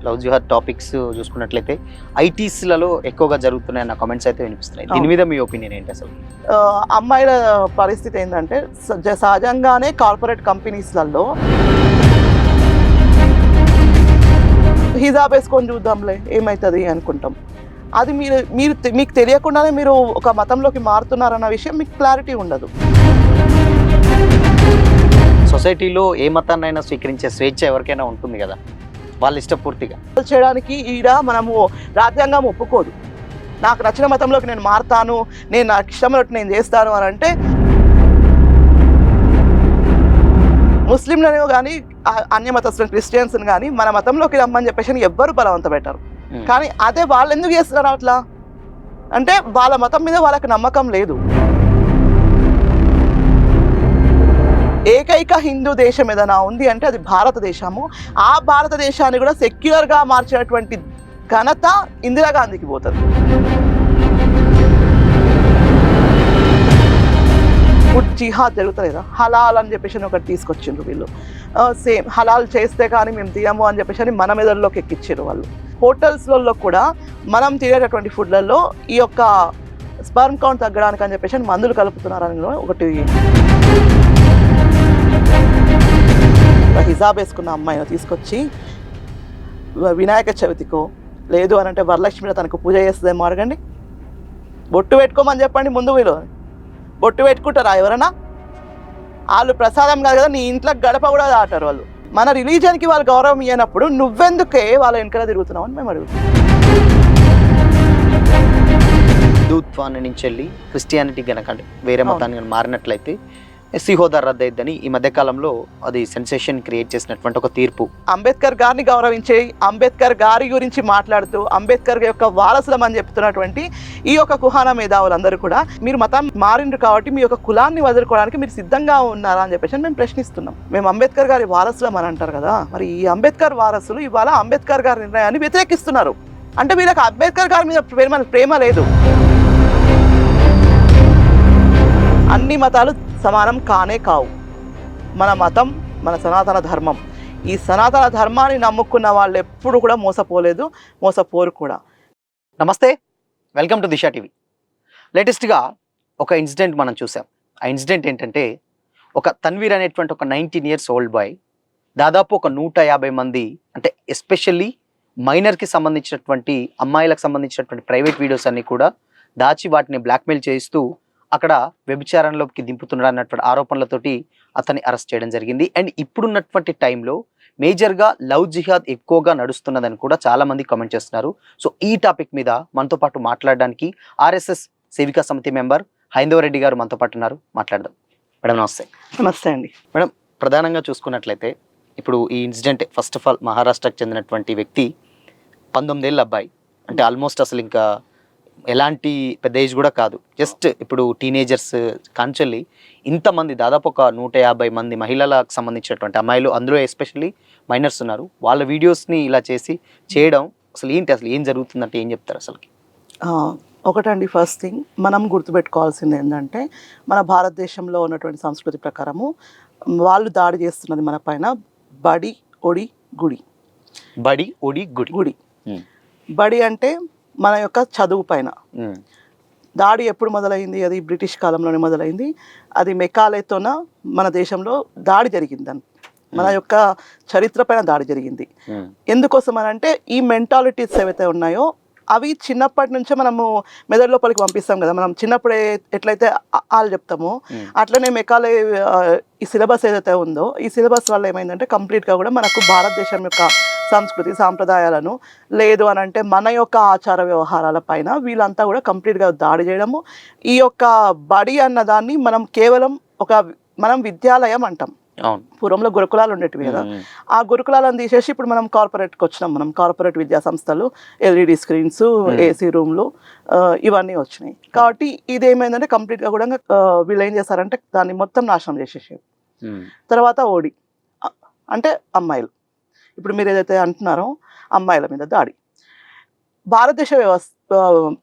Love జిహాద్ topics చూసుకున్నట్లయితే ఐటీస్లలో ఎక్కువగా జరుగుతున్నాయన్న comments అయితే వినిపిస్తున్నాయి. దీని మీద మీ ఒపీనియన్ ఏంటి అసలు? అమ్మాయిల పరిస్థితి ఏంటంటే సహజంగానే కార్పొరేట్ కంపెనీస్లలో హిజాబ్ వేసుకొని చూద్దాంలే ఏమవుతుంది అనుకుంటాం. అది మీకు తెలియకుండానే మీరు ఒక మతంలోకి మారుతున్నారన్న విషయం మీకు క్లారిటీ ఉండదు. సొసైటీలో ఏ మతాన్నైనా స్వీకరించే స్వేచ్ఛ ఎవరికైనా ఉంటుంది కదా, వాళ్ళ ఇష్టపూర్తిగా చేయడానికి ఈడ మనము రాజ్యాంగం ఒప్పుకోదు. నాకు నచ్చిన మతంలోకి నేను మారుతాను, నేను నాకు ఇష్టమైనట్టు నేను చేస్తాను అని అంటే ముస్లింలను కానీ అన్య మతస్థులను క్రిస్టియన్స్ని కానీ మన మతంలోకి రమ్మని చెప్పేసి ఎవ్వరు బలవంత పెట్టారు. కానీ అదే వాళ్ళు ఎందుకు చేస్తున్నారు అట్లా అంటే వాళ్ళ మతం మీద వాళ్ళకి నమ్మకం లేదు. ఏకైక హిందూ దేశం ఏదైనా ఉంది అంటే అది భారతదేశము. ఆ భారతదేశాన్ని కూడా సెక్యులర్గా మార్చినటువంటి ఘనత ఇందిరాగాంధీకి పోతుంది. ఇప్పుడు జిహాద్ జరుగుతలేదా, హలాల్ అని చెప్పేసి ఒకటి తీసుకొచ్చిండ్రు వీళ్ళు. సేమ్ హలాల్ చేస్తే కానీ మేము తీయము అని చెప్పేసి మన మెదడులోకి ఎక్కిచ్చారు వాళ్ళు. హోటల్స్లలో కూడా మనం తినేటటువంటి ఫుడ్లలో ఈ యొక్క స్పర్మ్ కౌంట్ తగ్గడానికి అని చెప్పేసి మందులు కలుపుతున్నారని ఒకటి. హిజాబ్ వేసుకున్న అమ్మాయిని తీసుకొచ్చి వినాయక చవితికో లేదు అని అంటే వరలక్ష్మి తనకు పూజ చేస్తుందేమో అడగండి. బొట్టు పెట్టుకోమని చెప్పండి. ముందు వీళ్ళు బొట్టు పెట్టుకుంటారా ఎవరైనా? వాళ్ళు ప్రసాదం కాదు కదా, నీ ఇంట్లో గడప కూడా దాటారు వాళ్ళు. మన రిలీజన్కి వాళ్ళు గౌరవం ఇవ్వనప్పుడు నువ్వెందుకే వాళ్ళ వెనకాల తిరుగుతున్నావు అని మేము అడుగుతాం. హిందుత్వాన్ని నుంచి వెళ్ళి క్రిస్టియానిటీ కనుక వేరే మతాన్ని మారినట్లయితే ఎస్సీ హోదా రద్దయిద్దని ఈ మధ్యకాలంలో అది సెన్సేషన్ క్రియేట్ చేసినటువంటి ఒక తీర్పు. అంబేద్కర్ గారిని గౌరవించే, అంబేద్కర్ గారి గురించి మాట్లాడుతూ అంబేద్కర్ యొక్క వారసులం అని చెప్తున్నటువంటి ఈ యొక్క కుహానా మేధావులందరూ కూడా మీరు మతం మారిండ్రు కాబట్టి మీ యొక్క కులాన్ని వదులుకోవడానికి మీరు సిద్ధంగా ఉన్నారా అని చెప్పేసి మేము ప్రశ్నిస్తున్నాం. మేము అంబేద్కర్ గారి వారసులం అని అంటారు కదా, మరి ఈ అంబేద్కర్ వారసులు ఇవాళ అంబేద్కర్ గారి నిర్ణయాన్ని వ్యతిరేకిస్తున్నారు. అంటే వీళ్ళకి అంబేద్కర్ గారి మీద ప్రేమ లేదు. అన్ని మతాలు సమానం కానే కావు. మన మతం మన సనాతన ధర్మం. ఈ సనాతన ధర్మాన్ని నమ్ముకున్న వాళ్ళు ఎప్పుడు కూడా మోసపోలేదు, మోసపోరు కూడా. నమస్తే, వెల్కమ్ టు దిశా టీవీ. లేటెస్ట్గా ఒక ఇన్సిడెంట్ మనం చూసాం. ఆ ఇన్సిడెంట్ ఏంటంటే ఒక తన్వీర్ అనేటువంటి ఒక 19 years ఓల్డ్ బాయ్ దాదాపు ఒక 150 మంది అంటే ఎస్పెషల్లీ మైనర్కి సంబంధించినటువంటి అమ్మాయిలకు సంబంధించినటువంటి ప్రైవేట్ వీడియోస్ అన్నీ కూడా దాచి వాటిని బ్లాక్మెయిల్ చేయిస్తూ అక్కడ వ్యభిచారంలోకి దింపుతున్నాడు అన్నటువంటి ఆరోపణలతోటి అతన్ని అరెస్ట్ చేయడం జరిగింది. అండ్ ఇప్పుడున్నటువంటి టైంలో మేజర్గా లవ్ జిహాద్ ఎక్కువగా నడుస్తున్నదని కూడా చాలా మంది కామెంట్ చేస్తున్నారు. సో ఈ టాపిక్ మీద మనతో పాటు మాట్లాడడానికి ఆర్ఎస్ఎస్ సేవికా సమితి మెంబర్ హైందవ రెడ్డి గారు మనతో పాటు ఉన్నారు. మాట్లాడదాం. మేడం నమస్తే. నమస్తే అండి. మేడం, ప్రధానంగా చూసుకున్నట్లయితే ఇప్పుడు ఈ ఇన్సిడెంట్ ఫస్ట్ ఆఫ్ ఆల్ మహారాష్ట్రకు చెందినటువంటి వ్యక్తి 19 ఏళ్ళ అబ్బాయి, అంటే ఆల్మోస్ట్ అసలు ఇంకా ఎలాంటి పెద్ద ఏజ్ కూడా కాదు, జస్ట్ ఇప్పుడు టీనేజర్స్ కాంచెల్లి ఇంతమంది దాదాపు ఒక 150 మంది మహిళలకు సంబంధించినటువంటి అమ్మాయిలు, అందులో ఎస్పెషల్లీ మైనర్స్ ఉన్నారు, వాళ్ళ వీడియోస్ని ఇలా చేయడం అసలు ఏంటి, అసలు ఏం జరుగుతుందంటే ఏం చెప్తారు అసలుకి? ఒకటండి, ఫస్ట్ థింగ్ మనం గుర్తుపెట్టుకోవాల్సింది ఏంటంటే మన భారతదేశంలో ఉన్నటువంటి సంస్కృతి ప్రకారము వాళ్ళు దాడి చేస్తున్నది మన పైన బడి ఒడి గుడి. బడి ఒడి గుడి. గుడి బడి అంటే మన యొక్క చదువు పైన దాడి ఎప్పుడు మొదలైంది? అది బ్రిటిష్ కాలంలోనే మొదలైంది. అది మెకాలేతోన మన దేశంలో దాడి జరిగిందని, మన యొక్క చరిత్ర పైన దాడి జరిగింది. ఎందుకోసం అని అంటే ఈ మెంటాలిటీస్ ఏవైతే ఉన్నాయో అవి చిన్నప్పటి నుంచే మనము మెదడు లోపలికి పంపిస్తాం కదా. మనం చిన్నప్పుడే ఎట్లయితే వాళ్ళు చెప్తామో అట్లనే మెకాలే ఈ సిలబస్ ఏదైతే ఉందో ఈ సిలబస్ వల్ల ఏమైందంటే కంప్లీట్గా కూడా మనకు భారతదేశం యొక్క సంస్కృతి సాంప్రదాయాలను లేదు అని అంటే మన యొక్క ఆచార వ్యవహారాల పైన వీళ్ళంతా కూడా కంప్లీట్గా దాడి చేయడము. ఈ యొక్క బడి అన్నదాన్ని మనం కేవలం మనం విద్యాలయం అంటాం. పూర్వంలో గురుకులాలు ఉండేటివి కదా, ఆ గురుకులాలను తీసేసి ఇప్పుడు మనం కార్పొరేట్కి వచ్చినాం. మనం కార్పొరేట్ విద్యా సంస్థలు, ఎల్ఈడి స్క్రీన్స్, ఏసీ రూమ్లు ఇవన్నీ వచ్చినాయి. కాబట్టి ఇదేమైందంటే కంప్లీట్గా కూడా వీళ్ళు ఏం చేస్తారంటే దాన్ని మొత్తం నాశనం చేసేసారు. తర్వాత ఓడి అంటే అమ్మాయిలు. ఇప్పుడు మీరు ఏదైతే అంటున్నారో అమ్మాయిల మీద దాడి, భారతదేశ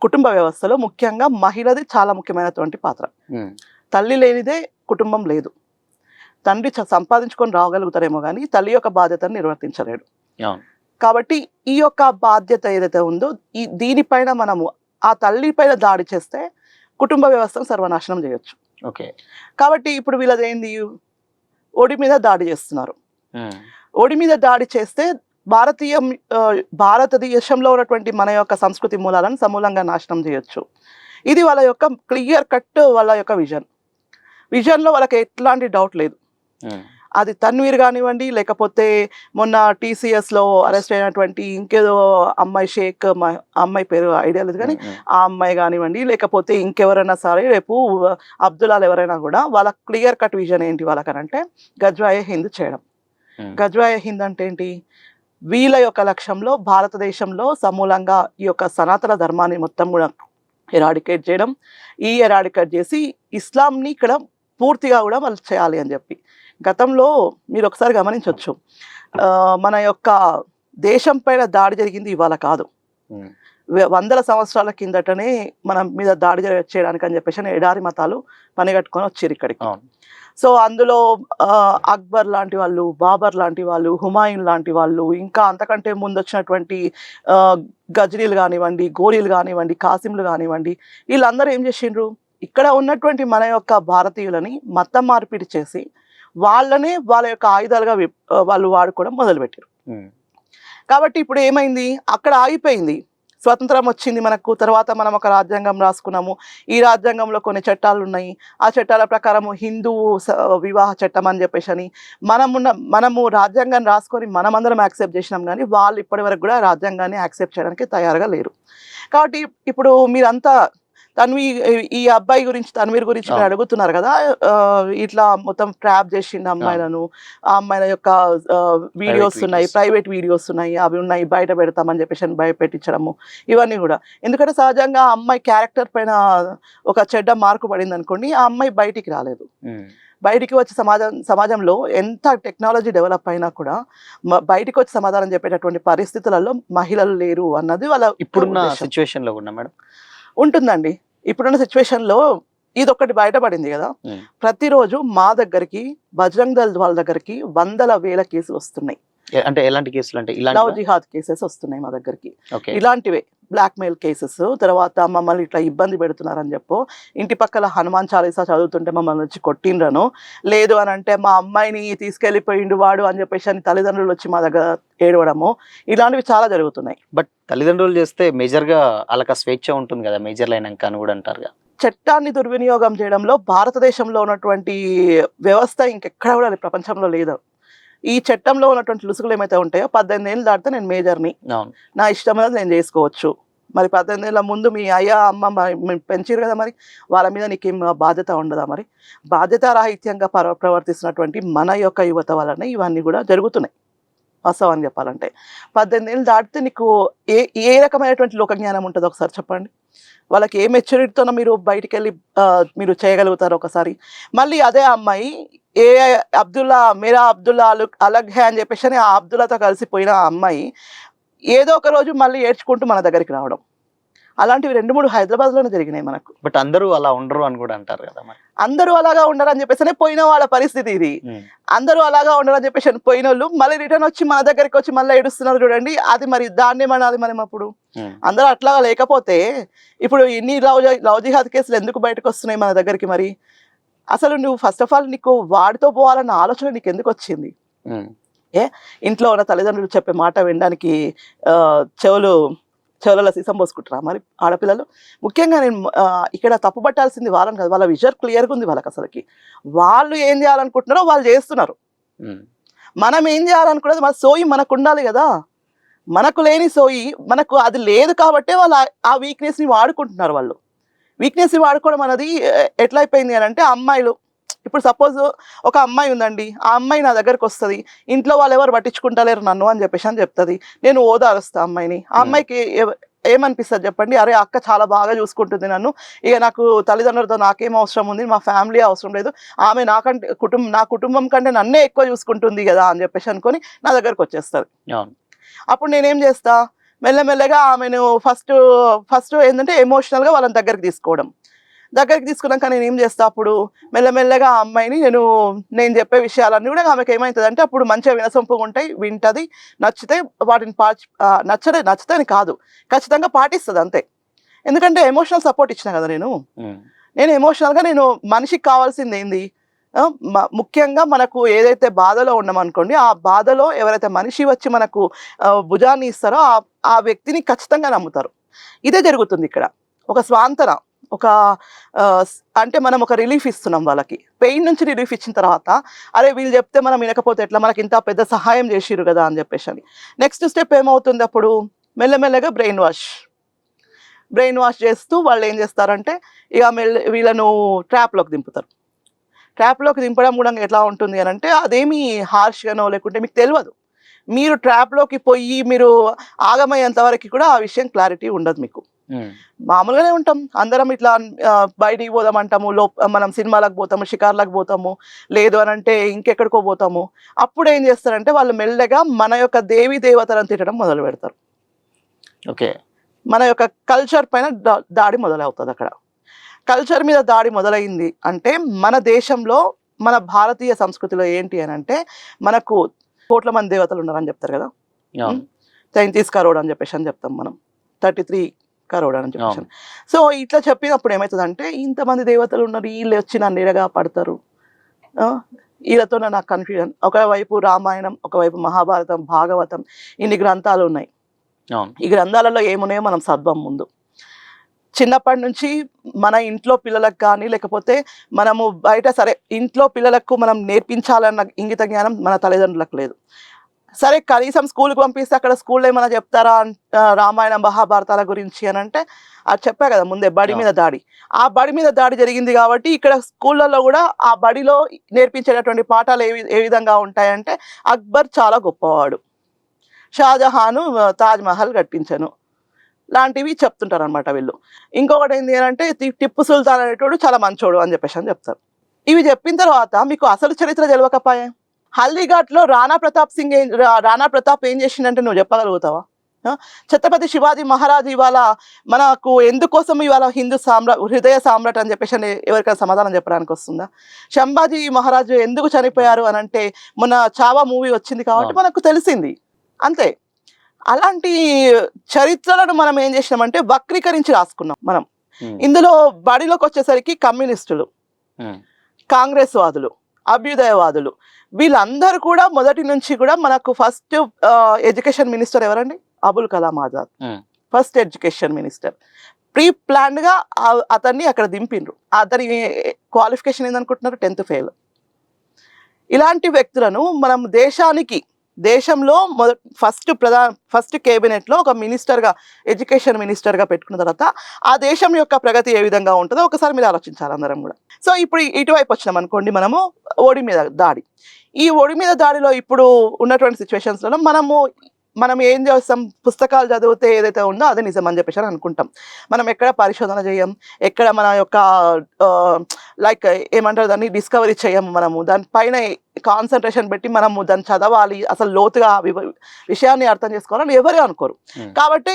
కుటుంబ వ్యవస్థలో ముఖ్యంగా మహిళది చాలా ముఖ్యమైనటువంటి పాత్ర. తల్లి లేనిదే కుటుంబం లేదు. తండ్రి సంపాదించుకొని రాగలుగుతారేమో కానీ తల్లి యొక్క బాధ్యతను నిర్వర్తించలేడు. కాబట్టి ఈ యొక్క బాధ్యత ఏదైతే ఉందో దీనిపైన మనము ఆ తల్లి పైన దాడి చేస్తే కుటుంబ వ్యవస్థను సర్వనాశనం చేయొచ్చు. ఓకే. కాబట్టి ఇప్పుడు వీళ్ళది ఏంది, ఒడి మీద దాడి చేస్తున్నారు. ఒడి మీద దాడి చేస్తే భారతదేశంలో ఉన్నటువంటి మన యొక్క సంస్కృతి మూలాలను సమూలంగా నాశనం చేయొచ్చు. ఇది వాళ్ళ యొక్క క్లియర్ కట్ వాళ్ళ యొక్క విజన్లో వాళ్ళకి ఎట్లాంటి డౌట్ లేదు. అది తన్వీర్ కానివ్వండి, లేకపోతే మొన్న TCSలో అరెస్ట్ అయినటువంటి ఇంకేదో అమ్మాయి షేక్, అమ్మాయి పేరు ఐడియా లేదు కానీ ఆ అమ్మాయి కానివ్వండి, లేకపోతే ఇంకెవరైనా సరే రేపు అబ్దుల్లాలు ఎవరైనా కూడా వాళ్ళ క్లియర్ కట్ విజన్ ఏంటి వాళ్ళకనంటే గజ్వాయే హింద్ చేయడం. గజ్వాయే హింద్ అంటే ఏంటి, వీళ్ళ యొక్క లక్ష్యంలో భారతదేశంలో సమూలంగా ఈ యొక్క సనాతన ధర్మాన్ని మొత్తం కూడా ఎరాడికేట్ చేయడం, ఎరాడికేట్ చేసి ఇస్లాంని ఇక్కడ పూర్తిగా కూడా వాళ్ళు చేయాలి అని చెప్పి. గతంలో మీరు ఒకసారి గమనించవచ్చు, మన యొక్క దేశం పైన దాడి జరిగింది ఇవాళ కాదు, వందల సంవత్సరాల కిందటనే మన మీద దాడి చేయడానికి అని చెప్పేసి ఎడారి మతాలు పనిగట్టుకొని వచ్చారు ఇక్కడికి. సో అందులో అక్బర్ లాంటి వాళ్ళు, బాబర్ లాంటి వాళ్ళు, హుమాయూన్ లాంటి వాళ్ళు, ఇంకా అంతకంటే ముందు వచ్చినటువంటి గజ్నీలు కానివ్వండి, గోరీలు కానివ్వండి, కాసింలు కానివ్వండి, వీళ్ళందరూ ఏం చేసిండ్రు, ఇక్కడ ఉన్నటువంటి మన యొక్క భారతీయులని మతం మార్పిడి చేసి వాళ్ళనే వాళ్ళ యొక్క ఆయుధాలుగా వాళ్ళు వాడుకోవడం మొదలుపెట్టారు. కాబట్టి ఇప్పుడు ఏమైంది, అక్కడ ఆగిపోయింది. స్వతంత్రం వచ్చింది మనకు, తర్వాత మనం ఒక రాజ్యాంగం రాసుకున్నాము. ఈ రాజ్యాంగంలో కొన్ని చట్టాలు ఉన్నాయి. ఆ చట్టాల ప్రకారము హిందూ వివాహ చట్టం అని చెప్పేసి అని మనము రాజ్యాంగాన్ని రాసుకొని మనమందరం యాక్సెప్ట్ చేసినాం, కానీ వాళ్ళు ఇప్పటి వరకు కూడా రాజ్యాంగాన్ని యాక్సెప్ట్ చేయడానికి తయారుగా లేరు. కాబట్టి ఇప్పుడు మీరంతా ఈ అబ్బాయి గురించి, తన్వీర్ గురించి మీరు అడుగుతున్నారు కదా, ఇట్లా మొత్తం ట్రాప్ చేసిండు అమ్మాయిలను, ఆ అమ్మాయిల యొక్క వీడియోస్ ఉన్నాయి, ప్రైవేట్ వీడియోస్ ఉన్నాయి, అవి ఉన్నాయి, బయట పెడతామని చెప్పేసి భయపెట్టించడము, ఇవన్నీ కూడా. ఎందుకంటే సహజంగా ఆ అమ్మాయి క్యారెక్టర్ పైన ఒక చెడ్డ మార్కు పడింది అనుకోండి, ఆ అమ్మాయి బయటికి రాలేదు. బయటికి వచ్చి సమాజంలో ఎంత టెక్నాలజీ డెవలప్ అయినా కూడా బయటికి వచ్చి సమాధానం చెప్పేటటువంటి పరిస్థితులలో మహిళలు లేరు అన్నది వాళ్ళ ఇప్పుడున్న సిచ్యువేషన్ లో కూడా మేడం ఉంటుందండి. ఇప్పుడున్న సిచ్యువేషన్లో ఇది ఒక్కటి బయటపడింది కదా, ప్రతిరోజు మా దగ్గరికి బజరంగ్ దళ్ వాళ్ళ దగ్గరికి వందల వేల కేసులు వస్తున్నాయి. అంటే ఎలాంటి కేసులు, అంటే లవ్ జిహాద్ కేసెస్ వస్తున్నాయి మా దగ్గరికి. ఇలాంటివే బ్లాక్మెయిల్ కేసెస్, తర్వాత మమ్మల్ని ఇట్లా ఇబ్బంది పెడుతున్నారని చెప్పు, ఇంటి పక్కల హనుమాన్ చాలీసా చదువుతుంటే మమ్మల్ని వచ్చి కొట్టిండ్రను, లేదు అని అంటే మా అమ్మాయిని తీసుకెళ్ళిపోయిండు వాడు అని చెప్పేసి అని తల్లిదండ్రులు వచ్చి మా దగ్గర ఏడవడము, ఇలాంటివి చాలా జరుగుతున్నాయి. బట్ తల్లిదండ్రులు చేస్తే మేజర్గా వాళ్ళకి స్వేచ్ఛ ఉంటుంది కదా, మేజర్లు అయినాక అని కూడా అంటారు. చట్టాన్ని దుర్వినియోగం చేయడంలో భారతదేశంలో ఉన్నటువంటి వ్యవస్థ ఇంకెక్కడ కూడా ప్రపంచంలో లేదు. ఈ చట్టంలో ఉన్నటువంటి లుసుగులు ఏమైతే ఉంటాయో, 18 ఏళ్ళు దాటితే నేను మేజర్ని, నా ఇష్టం అనేది నేను చేసుకోవచ్చు. మరి 18 ఏళ్ళ ముందు మీ అయ్యా అమ్మ పెంచారు కదా, మరి వాళ్ళ మీద నీకేం బాధ్యత ఉండదా? మరి బాధ్యతారాహిత్యంగా ప్రవర్తిస్తున్నటువంటి మన యొక్క యువత వలన ఇవన్నీ కూడా జరుగుతున్నాయి. వాస్తవాన్ని చెప్పాలంటే 18 ఏళ్ళు దాటితే నీకు ఏ రకమైనటువంటి లోకజ్ఞానం ఉంటుందో ఒకసారి చెప్పండి. వాళ్ళకి ఏ మెచ్యూరిటీతోనో మీరు బయటికి వెళ్ళి మీరు చేయగలుగుతారు ఒకసారి. మళ్ళీ అదే అమ్మాయి మేరా అబ్దుల్లా అలగ్ హే అని చెప్పేసి ఆ అబ్దుల్లాతో కలిసిపోయిన ఆ అమ్మాయి ఏదో ఒక రోజు మళ్ళీ ఏడ్చుకుంటూ మన దగ్గరికి రావడం, అలాంటివి 2-3 హైదరాబాద్లోనే జరిగినాయి మనకు. బట్ అందరూ అలా ఉండరు అని కూడా అంటారు కదా. మరి అందరూ అలాగా ఉండరు అని చెప్పేసి పోయిన వాళ్ళ పరిస్థితి ఇది. అందరూ అలాగా ఉండరు అని చెప్పేసి పోయిన వాళ్ళు మళ్ళీ రిటర్న్ వచ్చి మన దగ్గరికి వచ్చి మళ్ళీ ఏడుస్తున్నారు చూడండి, అది మరి దాన్ని ఏమనాలి మనం అప్పుడు? అందరూ అట్లాగా లేకపోతే ఇప్పుడు ఇన్ని లవ్ జిహాద్ కేసులు ఎందుకు బయటకు వస్తున్నాయి మన దగ్గరికి? మరి అసలు నువ్వు ఫస్ట్ ఆఫ్ ఆల్ నీకు వాడితో పోవాలన్న ఆలోచన నీకు ఎందుకు వచ్చింది? ఇంట్లో ఉన్న తల్లిదండ్రులు చెప్పే మాట వినడానికి చెవులలో సీసం పోసుకుంటారా మరి ఆడపిల్లలు? ముఖ్యంగా నేను ఇక్కడ తప్పు పట్టాల్సింది వాళ్ళని కాదు, వాళ్ళ విజన్ క్లియర్గా ఉంది వాళ్ళకి. అసలుకి వాళ్ళు ఏం చేయాలనుకుంటున్నారో వాళ్ళు చేస్తున్నారు. మనం ఏం చేయాలనుకున్నది మన సోయి మనకు ఉండాలి కదా. మనకు లేని సోయి, మనకు అది లేదు కాబట్టే వాళ్ళు ఆ వీక్నెస్ని వాడుకుంటున్నారు. వాళ్ళు వీక్నెస్ని వాడుకోవడం అనేది ఎట్లా అయిపోయింది అని అంటే, అమ్మాయిలు ఇప్పుడు సపోజ్ ఒక అమ్మాయి ఉందండి, ఆ అమ్మాయి నా దగ్గరకు వస్తుంది, ఇంట్లో వాళ్ళు ఎవరు పట్టించుకుంటలేరు నన్ను అని చెప్పేసి అని చెప్తుంది. నేను ఓదారుస్తా అమ్మాయిని. ఆ అమ్మాయికి ఏమనిపిస్తుంది చెప్పండి? అరే అక్క చాలా బాగా చూసుకుంటుంది నన్ను, ఇక నాకు తల్లిదండ్రులతో నాకేం అవసరం ఉంది, మా ఫ్యామిలీ అవసరం లేదు, ఆమె నా కుటుంబం కంటే నన్నే ఎక్కువ చూసుకుంటుంది కదా అని చెప్పేసి అనుకొని నా దగ్గరకు వచ్చేస్తుంది. అప్పుడు నేనేం చేస్తా, మెల్లమెల్లగా ఆమెను ఫస్ట్ ఏంటంటే ఎమోషనల్గా వాళ్ళని దగ్గరికి తీసుకోవడం. దగ్గరికి తీసుకున్నాక నేను ఏం చేస్తా, అప్పుడు మెల్లమెల్లగా ఆ అమ్మాయిని నేను చెప్పే విషయాలన్నీ కూడా ఆమెకి ఏమవుతుంది అంటే అప్పుడు మంచిగా వినసొంపుగా ఉంటాయి, వింటది, నచ్చితే వాటిని నచ్చుతాయని కాదు, ఖచ్చితంగా పాటిస్తుంది అంతే. ఎందుకంటే ఎమోషనల్ సపోర్ట్ ఇచ్చిన కదా నేను ఎమోషనల్గా మనిషికి కావాల్సింది ఏంది, ముఖ్యంగా మనకు ఏదైతే బాధలో ఉన్నామనుకోండి, ఆ బాధలో ఎవరైతే మనిషి వచ్చి మనకు భుజాన్ని ఇస్తారో ఆ వ్యక్తిని ఖచ్చితంగా నమ్ముతారు. ఇదే జరుగుతుంది ఇక్కడ. ఒక స్వాంతన, ఒక అంటే మనం ఒక రిలీఫ్ ఇస్తున్నాం వాళ్ళకి, పెయిన్ నుంచి రిలీఫ్ ఇచ్చిన తర్వాత అరే వీళ్ళు చెప్తే మనం వినకపోతే ఎట్లా, మనకి ఇంత పెద్ద సహాయం చేసిరు కదా అని చెప్పేసి అని. నెక్స్ట్ స్టెప్ ఏమవుతుంది, అప్పుడు మెల్లమెల్లగా బ్రెయిన్ వాష్ చేస్తూ వాళ్ళు ఏం చేస్తారంటే ఇక వీళ్ళను ట్రాప్లోకి దింపుతారు. ట్రాప్లోకి దింపడం కూడా ఎట్లా ఉంటుంది అని అంటే అదేమి హార్ష్గానో లేకుంటే మీకు తెలియదు. మీరు ట్రాప్లోకి పోయి మీరు ఆగమయ్యేంత వరకు కూడా ఆ విషయం క్లారిటీ ఉండదు మీకు. మామూలుగానే ఉంటాం అందరం, ఇట్లా బయటికి పోదామంటాము, మనం సినిమాలకు పోతాము, షికార్లకు పోతాము, లేదు అని అంటే ఇంకెక్కడికో పోతాము. అప్పుడు ఏం చేస్తారంటే వాళ్ళు మెల్లగా మన యొక్క దేవీ దేవతలను తిట్టడం మొదలు పెడతారు. ఓకే, మన యొక్క కల్చర్ పైన దాడి మొదలవుతుంది. అక్కడ కల్చర్ మీద దాడి మొదలైంది అంటే మన దేశంలో, మన భారతీయ సంస్కృతిలో ఏంటి అని అంటే మనకు కోట్ల మంది దేవతలు ఉన్నారని చెప్తారు కదా, 33 crore అని చెప్పేసి అని చెప్తాం మనం, 33 crore అని చెప్పేసి. సో ఇట్లా చెప్పినప్పుడు ఏమవుతుందంటే ఇంతమంది దేవతలు ఉన్నారు, వీళ్ళు వచ్చి నన్ను ఎరగా పడతారు, వీళ్ళతో నాకు కన్ఫ్యూజన్. ఒకవైపు రామాయణం, ఒకవైపు మహాభారతం, భాగవతం, ఇన్ని గ్రంథాలు ఉన్నాయి. ఈ గ్రంథాలలో ఏమున్నాయో మనం చదవం. ముందు చిన్నప్పటి నుంచి మన ఇంట్లో పిల్లలకు కానీ లేకపోతే మనము బయట సరే ఇంట్లో పిల్లలకు మనం నేర్పించాలన్న ఇంగిత జ్ఞానం మన తల్లిదండ్రులకు లేదు. సరే కనీసం స్కూల్కి పంపిస్తే అక్కడ స్కూల్లో ఏమైనా చెప్తారా రామాయణ మహాభారతాల గురించి అని అంటే, అది చెప్పా కదా ముందే, బడి మీద దాడి. ఆ బడి మీద దాడి జరిగింది కాబట్టి ఇక్కడ స్కూళ్ళల్లో కూడా ఆ బడిలో నేర్పించేటటువంటి పాఠాలు ఏ విధంగా ఉంటాయంటే అక్బర్ చాలా గొప్పవాడు, షాజహాను తాజ్మహల్ కట్టించాను లాంటివి చెప్తుంటారు అనమాట వీళ్ళు. ఇంకొకటి ఏంటి అంటే టిప్పు సుల్తాన్ అనేటోడు చాలా మంచోడు అని చెప్పేసి అని చెప్తారు. ఇవి చెప్పిన తర్వాత మీకు అసలు చరిత్ర తెలియకపోయే, హల్దీఘాట్లో రాణా ప్రతాప్ ఏం చేసిందంటే నువ్వు చెప్పగలుగుతావా? ఛత్రపతి శివాజీ మహారాజ్ ఇవాళ మనకు ఎందుకోసం ఇవాళ హృదయ సామ్రాట్ అని చెప్పేసి అని ఎవరికైనా సమాధానం చెప్పడానికి వస్తుందా? సంభాజీ మహారాజు ఎందుకు చనిపోయారు అని అంటే మొన్న చావా మూవీ వచ్చింది కాబట్టి మనకు తెలిసింది అంతే. అలాంటి చరిత్రలను మనం ఏం చేసినామంటే వక్రీకరించి రాసుకున్నాం మనం. ఇందులో బడిలోకి వచ్చేసరికి కమ్యూనిస్టులు, కాంగ్రెస్ వాదులు, అభ్యుదయవాదులు, వీళ్ళందరూ కూడా మొదటి నుంచి కూడా మనకు ఫస్ట్ ఎడ్యుకేషన్ మినిస్టర్ ఎవరండి? Abul Kalam Azad, first education minister. Pre ప్లాన్డ్గా అతన్ని అక్కడ దింపిండ్రు. అతని క్వాలిఫికేషన్ ఏందనుకుంటున్నారు? 10th fail. ఇలాంటి వ్యక్తులను మనం దేశంలో ఫస్ట్ కేబినెట్లో ఒక మినిస్టర్గా, ఎడ్యుకేషన్ మినిస్టర్గా పెట్టుకున్న తర్వాత ఆ దేశం యొక్క ప్రగతి ఏ విధంగా ఉంటుందో ఒకసారి మీరు ఆలోచించాలి అందరం కూడా. సో ఇప్పుడు ఇటువైపు వచ్చినాం అనుకోండి, మనము ఓడి మీద దాడి. ఈ ఓడి మీద దాడిలో ఇప్పుడు ఉన్నటువంటి సిచ్యువేషన్స్లో మనం ఏం చేస్తాం, పుస్తకాలు చదివితే ఏదైతే ఉందో అదే నిజం అని చెప్పేసి అనుకుంటాం. మనం ఎక్కడ పరిశోధన చేయం, ఎక్కడ మన యొక్క లైక్ ఏమంటారు దాన్ని డిస్కవరీ చేయము. మనము దానిపైన కాన్సన్ట్రేషన్ పెట్టి మనము దాన్ని చదవాలి, అసలు లోతుగా విషయాన్ని అర్థం చేసుకోవాలని ఎవరే అనుకోరు. కాబట్టి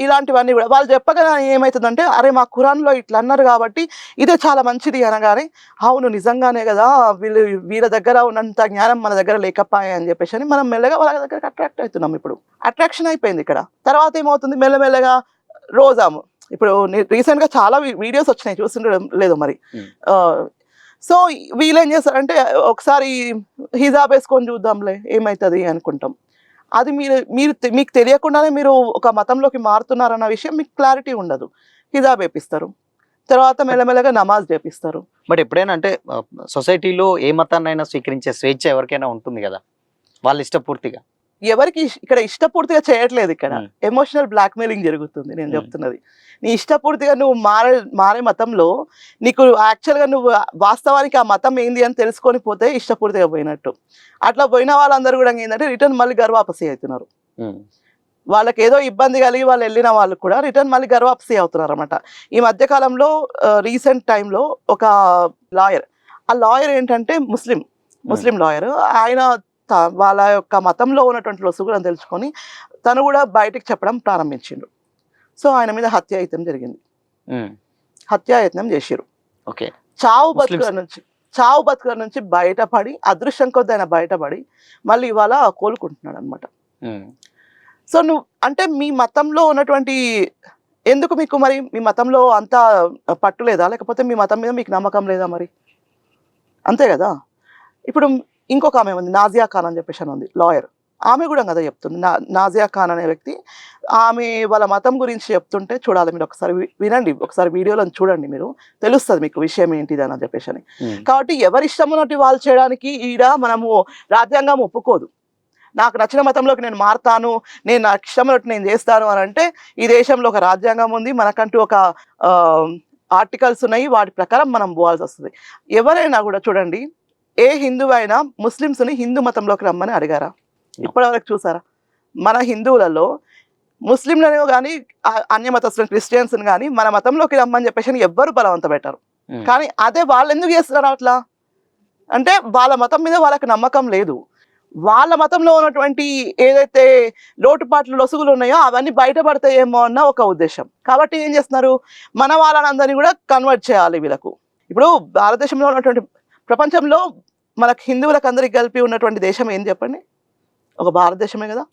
ఇలాంటివన్నీ కూడా వాళ్ళు చెప్పగానే ఏమవుతుందంటే అరే మా ఖురాన్లో ఇట్లా అన్నారు కాబట్టి ఇదే చాలా మంచిది అనగానే అవును నిజంగానే కదా, వీళ్ళ దగ్గర ఉన్నంత జ్ఞానం మన దగ్గర లేకపోయా అని చెప్పేసి అని మనం మెల్లగా వాళ్ళ దగ్గర అట్రాక్ట్ అవుతున్నాం. ఇప్పుడు అట్రాక్షన్ అయిపోయింది ఇక్కడ. తర్వాత ఏమవుతుంది, మెల్లమెల్లగా రోజాము. ఇప్పుడు రీసెంట్గా చాలా వీడియోస్ వచ్చినాయి, చూస్తుండడం లేదు మరి. సో వీళ్ళు ఏం చేస్తారంటే ఒకసారి హిజాబ్ వేసుకొని చూద్దాంలే ఏమవుతుంది అనుకుంటాం. అది మీకు తెలియకుండానే మీరు ఒక మతంలోకి మారుతున్నారన్న విషయం మీకు క్లారిటీ ఉండదు. హిజాబ్ వేపిస్తారు, తర్వాత మెల్లమెల్లగా నమాజ్ చేపిస్తారు. బట్ ఎప్పుడైనా అంటే సొసైటీలో ఏ మతాన్నైనా స్వీకరించే స్వేచ్ఛ ఎవరికైనా ఉంటుంది కదా, వాళ్ళు ఇష్టపూర్తిగా. ఎవరికి ఇక్కడ ఇష్టపూర్తిగా చేయట్లేదు, ఇక్కడ ఎమోషనల్ బ్లాక్మెయిలింగ్ జరుగుతుంది. నేను చెప్తున్నది, నీ ఇష్టపూర్తిగా నువ్వు మారే మతంలో నీకు యాక్చువల్గా నువ్వు వాస్తవానికి ఆ మతం ఏంది అని తెలుసుకొని పోతే ఇష్టపూర్తిగా పోయినట్టు. అట్లా పోయిన వాళ్ళందరూ కూడా ఏంటంటే రిటర్న్ మళ్ళీ గర్వాపసి అవుతున్నారు. వాళ్ళకి ఏదో ఇబ్బంది కలిగి వాళ్ళు వెళ్ళిన వాళ్ళు కూడా రిటర్న్ మళ్ళీ గర్వాపసి అవుతున్నారు అనమాట. ఈ మధ్యకాలంలో రీసెంట్ టైంలో ఒక లాయర్, ఆ లాయర్ ఏంటంటే ముస్లిం లాయర్, ఆయన వాళ్ళ యొక్క మతంలో ఉన్నటువంటి లొసుగులను తెలుసుకొని తను కూడా బయటకు చెప్పడం ప్రారంభించిండు. సో ఆయన మీద హత్యాయత్నం జరిగింది, హత్యాయత్నం చేసిరు. ఓకే. చావు ముస్లిమ్స్. బతుకుల నుంచి బయటపడి అదృష్టం కొద్ది ఆయన బయటపడి మళ్ళీ ఇవాళ కోలుకుంటున్నాడు అనమాట. సో నువ్వు అంటే మీ మతంలో ఉన్నటువంటి ఎందుకు మీకు మరి మీ మతంలో అంత పట్టు లేదా, లేకపోతే మీ మతం మీద మీకు నమ్మకం లేదా మరి? అంతే కదా. ఇప్పుడు ఇంకొక ఆమె ఉంది, నాజియా ఖాన్ అని చెప్పేసి అని ఉంది, లాయర్. ఆమె కూడా కదా చెప్తుంది. నాజియా ఖాన్ అనే వ్యక్తి ఆమె వాళ్ళ మతం గురించి చెప్తుంటే చూడాలి మీరు, ఒకసారి వినండి, ఒకసారి వీడియోలో చూడండి, మీరు తెలుస్తుంది మీకు విషయం ఏంటిది అని చెప్పేసి అని. కాబట్టి ఎవరి ఇష్టం ఉన్నట్టు వాళ్ళు చేయడానికి ఈడ మనము రాజ్యాంగం ఒప్పుకోదు. నాకు నచ్చిన మతంలోకి నేను మారుతాను, నేను నాకు ఇష్టం ఉన్నట్టు నేను చేస్తాను అని అంటే ఈ దేశంలో ఒక రాజ్యాంగం ఉంది, మనకంటూ ఒక ఆర్టికల్స్ ఉన్నాయి, వాటి ప్రకారం మనం పోవాల్సి వస్తుంది. ఎవరైనా కూడా చూడండి, ఏ హిందువు అయినా ముస్లిమ్స్ని హిందూ మతంలోకి రమ్మని అడిగారా? ఇప్పటివరకు చూసారా? మన హిందువులలో ముస్లింలను కానీ అన్య మతస్థులను క్రిస్టియన్స్ని కానీ మన మతంలోకి రమ్మని చెప్పేసి ఎవ్వరు బలవంత పెట్టారు. కానీ అదే వాళ్ళు ఎందుకు చేస్తున్నారు అట్లా అంటే వాళ్ళ మతం మీద వాళ్ళకి నమ్మకం లేదు. వాళ్ళ మతంలో ఉన్నటువంటి ఏదైతే లోటుపాట్లు లొసుగులు ఉన్నాయో అవన్నీ బయటపడతాయేమో అన్న ఒక ఉద్దేశం. కాబట్టి ఏం చేస్తున్నారు, మన వాళ్ళనందరినీ కూడా కన్వర్ట్ చేయాలి వీళ్ళకు. ఇప్పుడు భారతదేశంలో ఉన్నటువంటి ప్రపంచంలో మనకు హిందువులకు అందరికి కలిపి ఉన్నటువంటి దేశం ఏం చెప్పండి? ఒక భారతదేశమే కదా.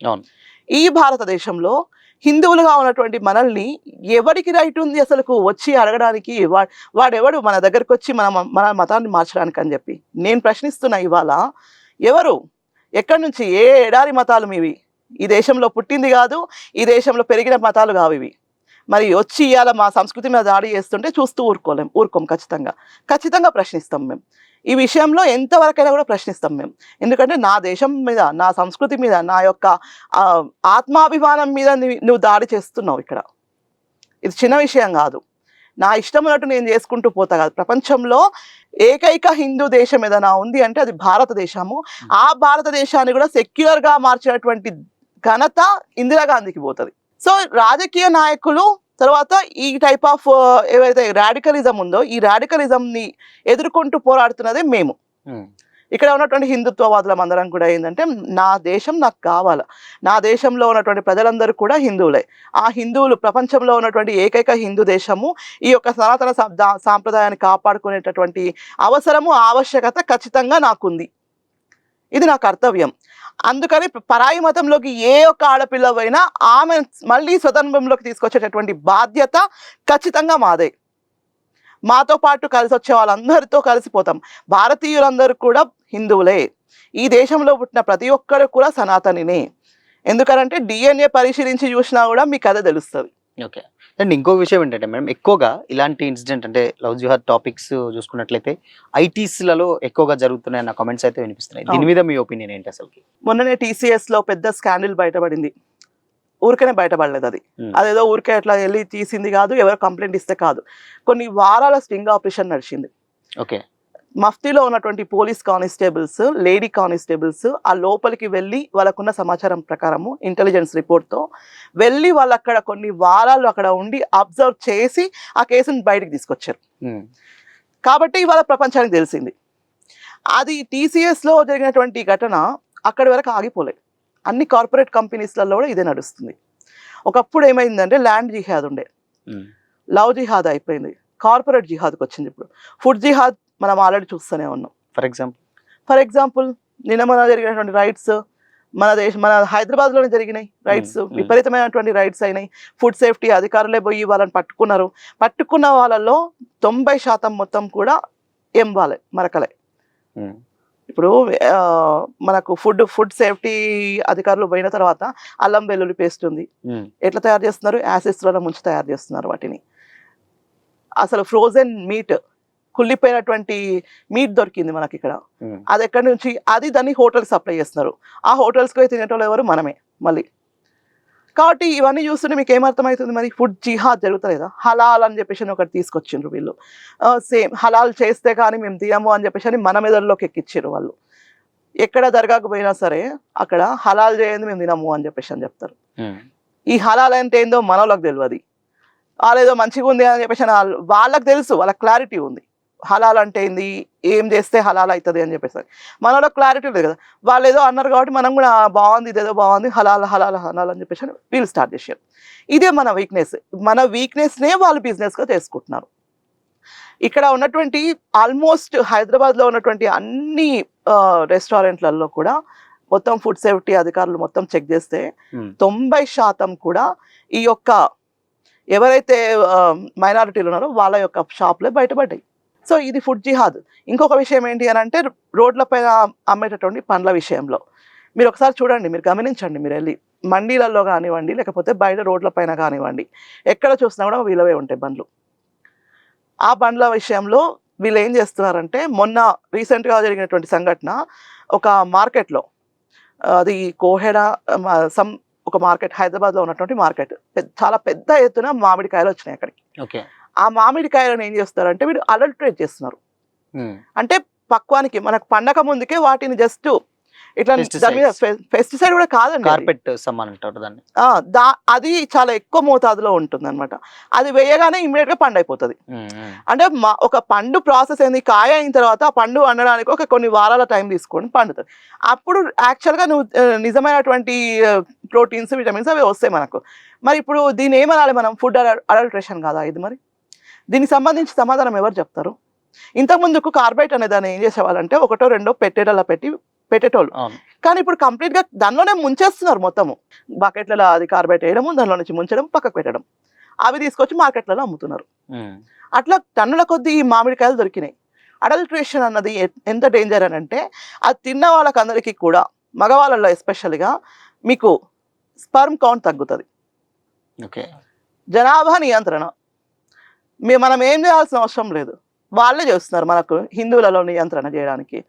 ఈ భారతదేశంలో హిందువులుగా ఉన్నటువంటి మనల్ని ఎవరికి రైట్ ఉంది అసలు వచ్చి అడగడానికి? వాడెవడు మన దగ్గరకు వచ్చి మన మతాన్ని మార్చడానికి అని చెప్పి నేను ప్రశ్నిస్తున్నా. ఇవాళ ఎవరు, ఎక్కడి నుంచి, ఏ ఎడారి మతాలు మీవి? ఈ దేశంలో పుట్టింది కాదు, ఈ దేశంలో పెరిగిన మతాలు కావు ఇవి. మరి వచ్చి ఇవాళ మా సంస్కృతి మీద దాడి చేస్తుంటే చూస్తూ ఊరుకోం. ఖచ్చితంగా ప్రశ్నిస్తాం మేము. ఈ విషయంలో ఎంతవరకైనా కూడా ప్రశ్నిస్తాం మేము. ఎందుకంటే నా దేశం మీద, నా సంస్కృతి మీద, నా యొక్క ఆత్మాభిమానం మీద నువ్వు దాడి చేస్తున్నావు. ఇక్కడ ఇది చిన్న విషయం కాదు. నా ఇష్టం ఉన్నట్టు నేను చేసుకుంటూ పోతా కాదు. ప్రపంచంలో ఏకైక హిందూ దేశం ఏదైనా ఉంది అంటే అది భారతదేశము. ఆ భారతదేశాన్ని కూడా సెక్యులర్గా మార్చినటువంటి ఘనత ఇందిరాగాంధీకి పోతుంది. సో రాజకీయ నాయకులు తర్వాత ఈ టైప్ ఆఫ్ ఏవైతే రాడికలిజం ఉందో ఈ రాడికలిజంని ఎదుర్కొంటూ పోరాడుతున్నదే మేము. ఇక్కడ ఉన్నటువంటి హిందుత్వవాదులం అందరం కూడా ఏంటంటే నా దేశం నాకు కావాలా, నా దేశంలో ఉన్నటువంటి ప్రజలందరూ కూడా హిందువులే. ఆ హిందువులు ప్రపంచంలో ఉన్నటువంటి ఏకైక హిందూ దేశము. ఈ యొక్క సనాతన సాంప్రదాయాన్ని కాపాడుకునేటటువంటి అవసరము, ఆవశ్యకత ఖచ్చితంగా నాకుంది. ఇది నా కర్తవ్యం. అందుకని పరాయి మతంలోకి ఏ ఒక్క ఆడపిల్లవైనా ఆమె మళ్ళీ స్వతంత్రంలోకి తీసుకొచ్చేటటువంటి బాధ్యత ఖచ్చితంగా మాదే. మాతో పాటు కలిసి వచ్చే వాళ్ళందరితో కలిసిపోతాం. భారతీయులందరూ కూడా హిందువులే. ఈ దేశంలో పుట్టిన ప్రతి ఒక్కరు కూడా సనాతనినే. ఎందుకనంటే DNA పరిశీలించి చూసినా కూడా మీకు అదే తెలుస్తుంది. ఓకే. అండ్ ఇంకో విషయం ఏంటంటే మేడం, ఎక్కువగా ఇలాంటి ఇన్సిడెంట్ అంటే లవ్ జిహాద్ టాపిక్స్ చూసుకున్నట్లయితే ఐటీస్లలో ఎక్కువగా జరుగుతున్నాయన్న కామెంట్స్ అయితే వినిపిస్తున్నాయి. దీని మీద మీ ఒపీనియన్ ఏంటి అసలు? మొన్ననే TCSలో పెద్ద స్కాండిల్ బయటపడింది. ఊరికనే బయటపడలేదు అది. అదేదో ఊరికే అట్లా వెళ్ళి తీసింది కాదు, ఎవరు కంప్లైంట్ ఇస్తే కాదు. కొన్ని వారాల స్టింగ్ ఆపరేషన్ నడిచింది. ఓకే. మఫ్తీలో ఉన్నటువంటి పోలీస్ కానిస్టేబుల్స్, లేడీ కానిస్టేబుల్స్ ఆ లోపలికి వెళ్ళి వాళ్ళకున్న సమాచారం ప్రకారము ఇంటెలిజెన్స్ రిపోర్ట్తో వెళ్ళి వాళ్ళు అక్కడ కొన్ని వారాలు అక్కడ ఉండి అబ్జర్వ్ చేసి ఆ కేసుని బయటకు తీసుకొచ్చారు. కాబట్టి ఇవాళ ప్రపంచానికి తెలిసింది. అది TCSలో జరిగినటువంటి ఘటన అక్కడి వరకు ఆగిపోలేదు. అన్ని కార్పొరేట్ కంపెనీస్లలో కూడా ఇదే నడుస్తుంది. ఒకప్పుడు ఏమైందంటే ల్యాండ్ జిహాద్ ఉండే, లవ్ జిహాద్ అయిపోయింది, కార్పొరేట్ జిహాద్కి వచ్చింది. ఇప్పుడు ఫుడ్ జిహాద్ మనం ఆల్రెడీ చూస్తూనే ఉన్నాం. ఫర్ ఎగ్జాంపుల్ నిన్న మన జరిగినటువంటి రైట్స్ మన హైదరాబాద్లోనే జరిగినాయి రైట్స్, విపరీతమైనటువంటి రైట్స్ అయినాయి. ఫుడ్ సేఫ్టీ అధికారులే పోయి వాళ్ళని పట్టుకున్నారు. పట్టుకున్న వాళ్ళలో 90% మొత్తం కూడా వాళ్ళే, మరకలే. ఇప్పుడు మనకు ఫుడ్ సేఫ్టీ అధికారులు పోయిన తర్వాత అల్లం వెల్లుల్లి పేస్ట్ ఉంది. ఎట్లా తయారు చేస్తున్నారు? యాసిడ్స్లలో ముంచి తయారు చేస్తున్నారు వాటిని. అసలు ఫ్రోజన్ మీట్, కుళ్ళిపోయినటువంటి మీట్ దొరికింది మనకి ఇక్కడ. అది ఎక్కడి నుంచి? అది దాన్ని హోటల్కి సప్లై చేస్తున్నారు. ఆ హోటల్స్కి తినేటోళ్ళు ఎవరు? మనమే మళ్ళీ. కాబట్టి ఇవన్నీ చూస్తుంటే మీకు ఏమర్థమవుతుంది? మరి ఫుడ్ జిహాద్ జరుగుతలేదా? హలాల్ అని చెప్పేసి ఒకటి తీసుకొచ్చిండ్రు వీళ్ళు. సేమ్ హలాల్ చేస్తే కానీ మేము తినము అని చెప్పేసి మన మెదడులోకి ఎక్కిచ్చారు వాళ్ళు. ఎక్కడ దర్గాకు పోయినా సరే అక్కడ హలాల్ చేయండి మేము తినము అని చెప్పేసి అని చెప్తారు. ఈ హలాల్ అంటే ఏందో మనోళ్ళకి తెలియదు. వాళ్ళేదో మంచిగా ఉంది అని చెప్పేసి వాళ్ళకి తెలుసు, వాళ్ళకి క్లారిటీ ఉంది. హలాల్ అంటే ఏంది, ఏం చేస్తే హలాల్ అవుతుంది అని చెప్పేసి మనలో క్లారిటీ లేదు కదా. వాళ్ళు ఏదో అన్నారు కాబట్టి మనం కూడా బాగుంది, ఇదేదో బాగుంది, హలాల్ హలాల్ హలాల్ అని చెప్పేసి వీళ్ళు స్టార్ట్ చేశారు. ఇదే మన వీక్నెస్. మన వీక్నెస్నే వాళ్ళు బిజినెస్గా చేసుకుంటున్నారు. ఇక్కడ ఉన్నటువంటి ఆల్మోస్ట్ హైదరాబాద్లో ఉన్నటువంటి అన్ని రెస్టారెంట్లలో కూడా మొత్తం ఫుడ్ సేఫ్టీ అధికారులు మొత్తం చెక్ చేస్తే 90% కూడా ఈ యొక్క ఎవరైతే మైనారిటీలు ఉన్నారో వాళ్ళ యొక్క షాప్లే బయటపడ్డాయి. సో ఇది ఫుడ్ జిహాద్. ఇంకొక విషయం ఏంటి అని అంటే రోడ్లపైన అమ్మేటటువంటి పండ్ల విషయంలో మీరు ఒకసారి చూడండి, మీరు గమనించండి, మీరు వెళ్ళి మండీలలో కానివ్వండి లేకపోతే బయట రోడ్లపైన కానివ్వండి ఎక్కడ చూసినా కూడా వీళ్ళవే ఉంటాయి బండ్లు. ఆ బండ్ల విషయంలో వీళ్ళు ఏం చేస్తున్నారంటే మొన్న రీసెంట్గా జరిగినటువంటి సంఘటన ఒక మార్కెట్లో, అది కోహెడా ఒక మార్కెట్, హైదరాబాద్లో ఉన్నటువంటి మార్కెట్, చాలా పెద్ద ఎత్తున మామిడికాయలు వచ్చినాయి అక్కడికి. ఆ మామిడికాయలను ఏం చేస్తారంటే వీళ్ళు అడల్టరేట్ చేస్తున్నారు. అంటే పక్వానికి మనకు పండగ ముందుకే వాటిని జస్ట్ ఇట్లా దాని మీద పెస్టిసైడ్ కూడా కాదండి, కార్పెట్ సమాన్ అంటారు దాన్ని. అది చాలా ఎక్కువ మోతాదులో ఉంటుంది అనమాట. అది వేయగానే ఇమ్మీడియట్ గా పండు అయిపోతుంది. అంటే ఒక పండు ప్రాసెస్ ఏంది, కాయ అయిన తర్వాత ఆ పండు వండడానికి ఒక కొన్ని వారాల టైం తీసుకొని పండుతుంది. అప్పుడు యాక్చువల్ గా నువ్వు నిజమైనటువంటి ప్రోటీన్స్ విటమిన్స్ అవి వస్తాయి మనకు. మరి ఇప్పుడు దీన్ని ఏమనాలి మనం, ఫుడ్ అడల్ట్రేషన్ కాదా ఇది? మరి దీనికి సంబంధించి సమాధానం ఎవరు చెప్తారు? ఇంతకుముందుకు కార్బైట్ అనే దాన్ని ఏం చేసేవాళ్ళంటే ఒకటో రెండో పెట్టేటలా పెట్టేటోళ్ళు, కానీ ఇప్పుడు కంప్లీట్ గా దానిలోనే ముంచేస్తున్నారు. మొత్తము బకెట్లలో అది కార్బైట్ వేయడము, దానిలో నుంచి ముంచడం, పక్కకు పెట్టడం, అవి తీసుకొచ్చి మార్కెట్లలో అమ్ముతున్నారు. అట్లా టన్నుల కొద్దీ ఈ మామిడికాయలు దొరికినాయి. అడల్ట్రేషన్ అన్నది ఎంత డేంజర్ అని అంటే అది తిన్న వాళ్ళకి అందరికీ కూడా, మగవాళ్ళలో ఎస్పెషల్గా మీకు స్పర్మ్ కౌంట్ తగ్గుతుంది. జనాభా నియంత్రణ మనం ఏం చేయాల్సిన అవసరం లేదు, వాళ్ళే చేస్తున్నారు మనకు హిందువులలో నియంత్రణ చేయడానికి.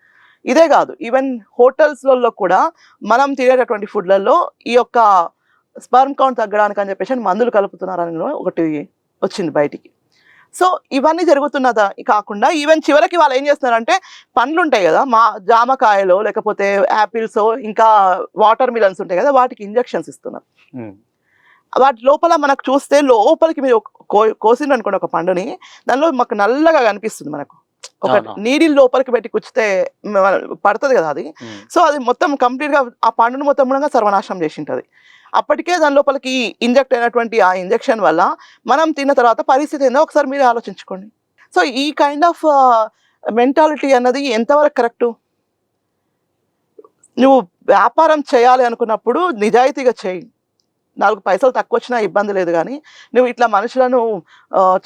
ఇదే కాదు, ఈవెన్ హోటల్స్లలో కూడా మనం తినేటటువంటి ఫుడ్లలో ఈ యొక్క స్పర్మ్ కౌంట్ తగ్గడానికి అని చెప్పేసి మందులు కలుపుతున్నారని ఒకటి వచ్చింది బయటికి. సో ఇవన్నీ జరుగుతున్నదా కాకుండా ఈవెన్ చివరికి వాళ్ళు ఏం చేస్తున్నారంటే పండ్లు ఉంటాయి కదా, జామకాయలో లేకపోతే యాపిల్స్ ఇంకా వాటర్ మిలన్స్ ఉంటాయి కదా, వాటికి ఇంజెక్షన్స్ ఇస్తున్నారు. వాటి లోపల మనకు చూస్తే లోపలికి మీరు కోసిండ్రు అనుకోండి ఒక పండుని, దానిలో మాకు నల్లగా కనిపిస్తుంది. మనకు ఒక నీడిల్ లోపలికి పెట్టి కుచ్చితే పడుతుంది కదా అది. సో అది మొత్తం కంప్లీట్గా ఆ పండును మొత్తం కూడా సర్వనాశనం చేసి ఉంటుంది. అప్పటికే దాని లోపలికి ఇంజెక్ట్ అయినటువంటి ఆ ఇంజెక్షన్ వల్ల మనం తిన్న తర్వాత పరిస్థితి ఏందో ఒకసారి మీరు ఆలోచించుకోండి. సో ఈ కైండ్ ఆఫ్ మెంటాలిటీ అన్నది ఎంతవరకు కరెక్టు? నువ్వు వ్యాపారం చేయాలి అనుకున్నప్పుడు నిజాయితీగా చేయి, 4 పైసలు తక్కువ వచ్చినా ఇబ్బంది లేదు. కానీ నువ్వు ఇట్లా మనుషులను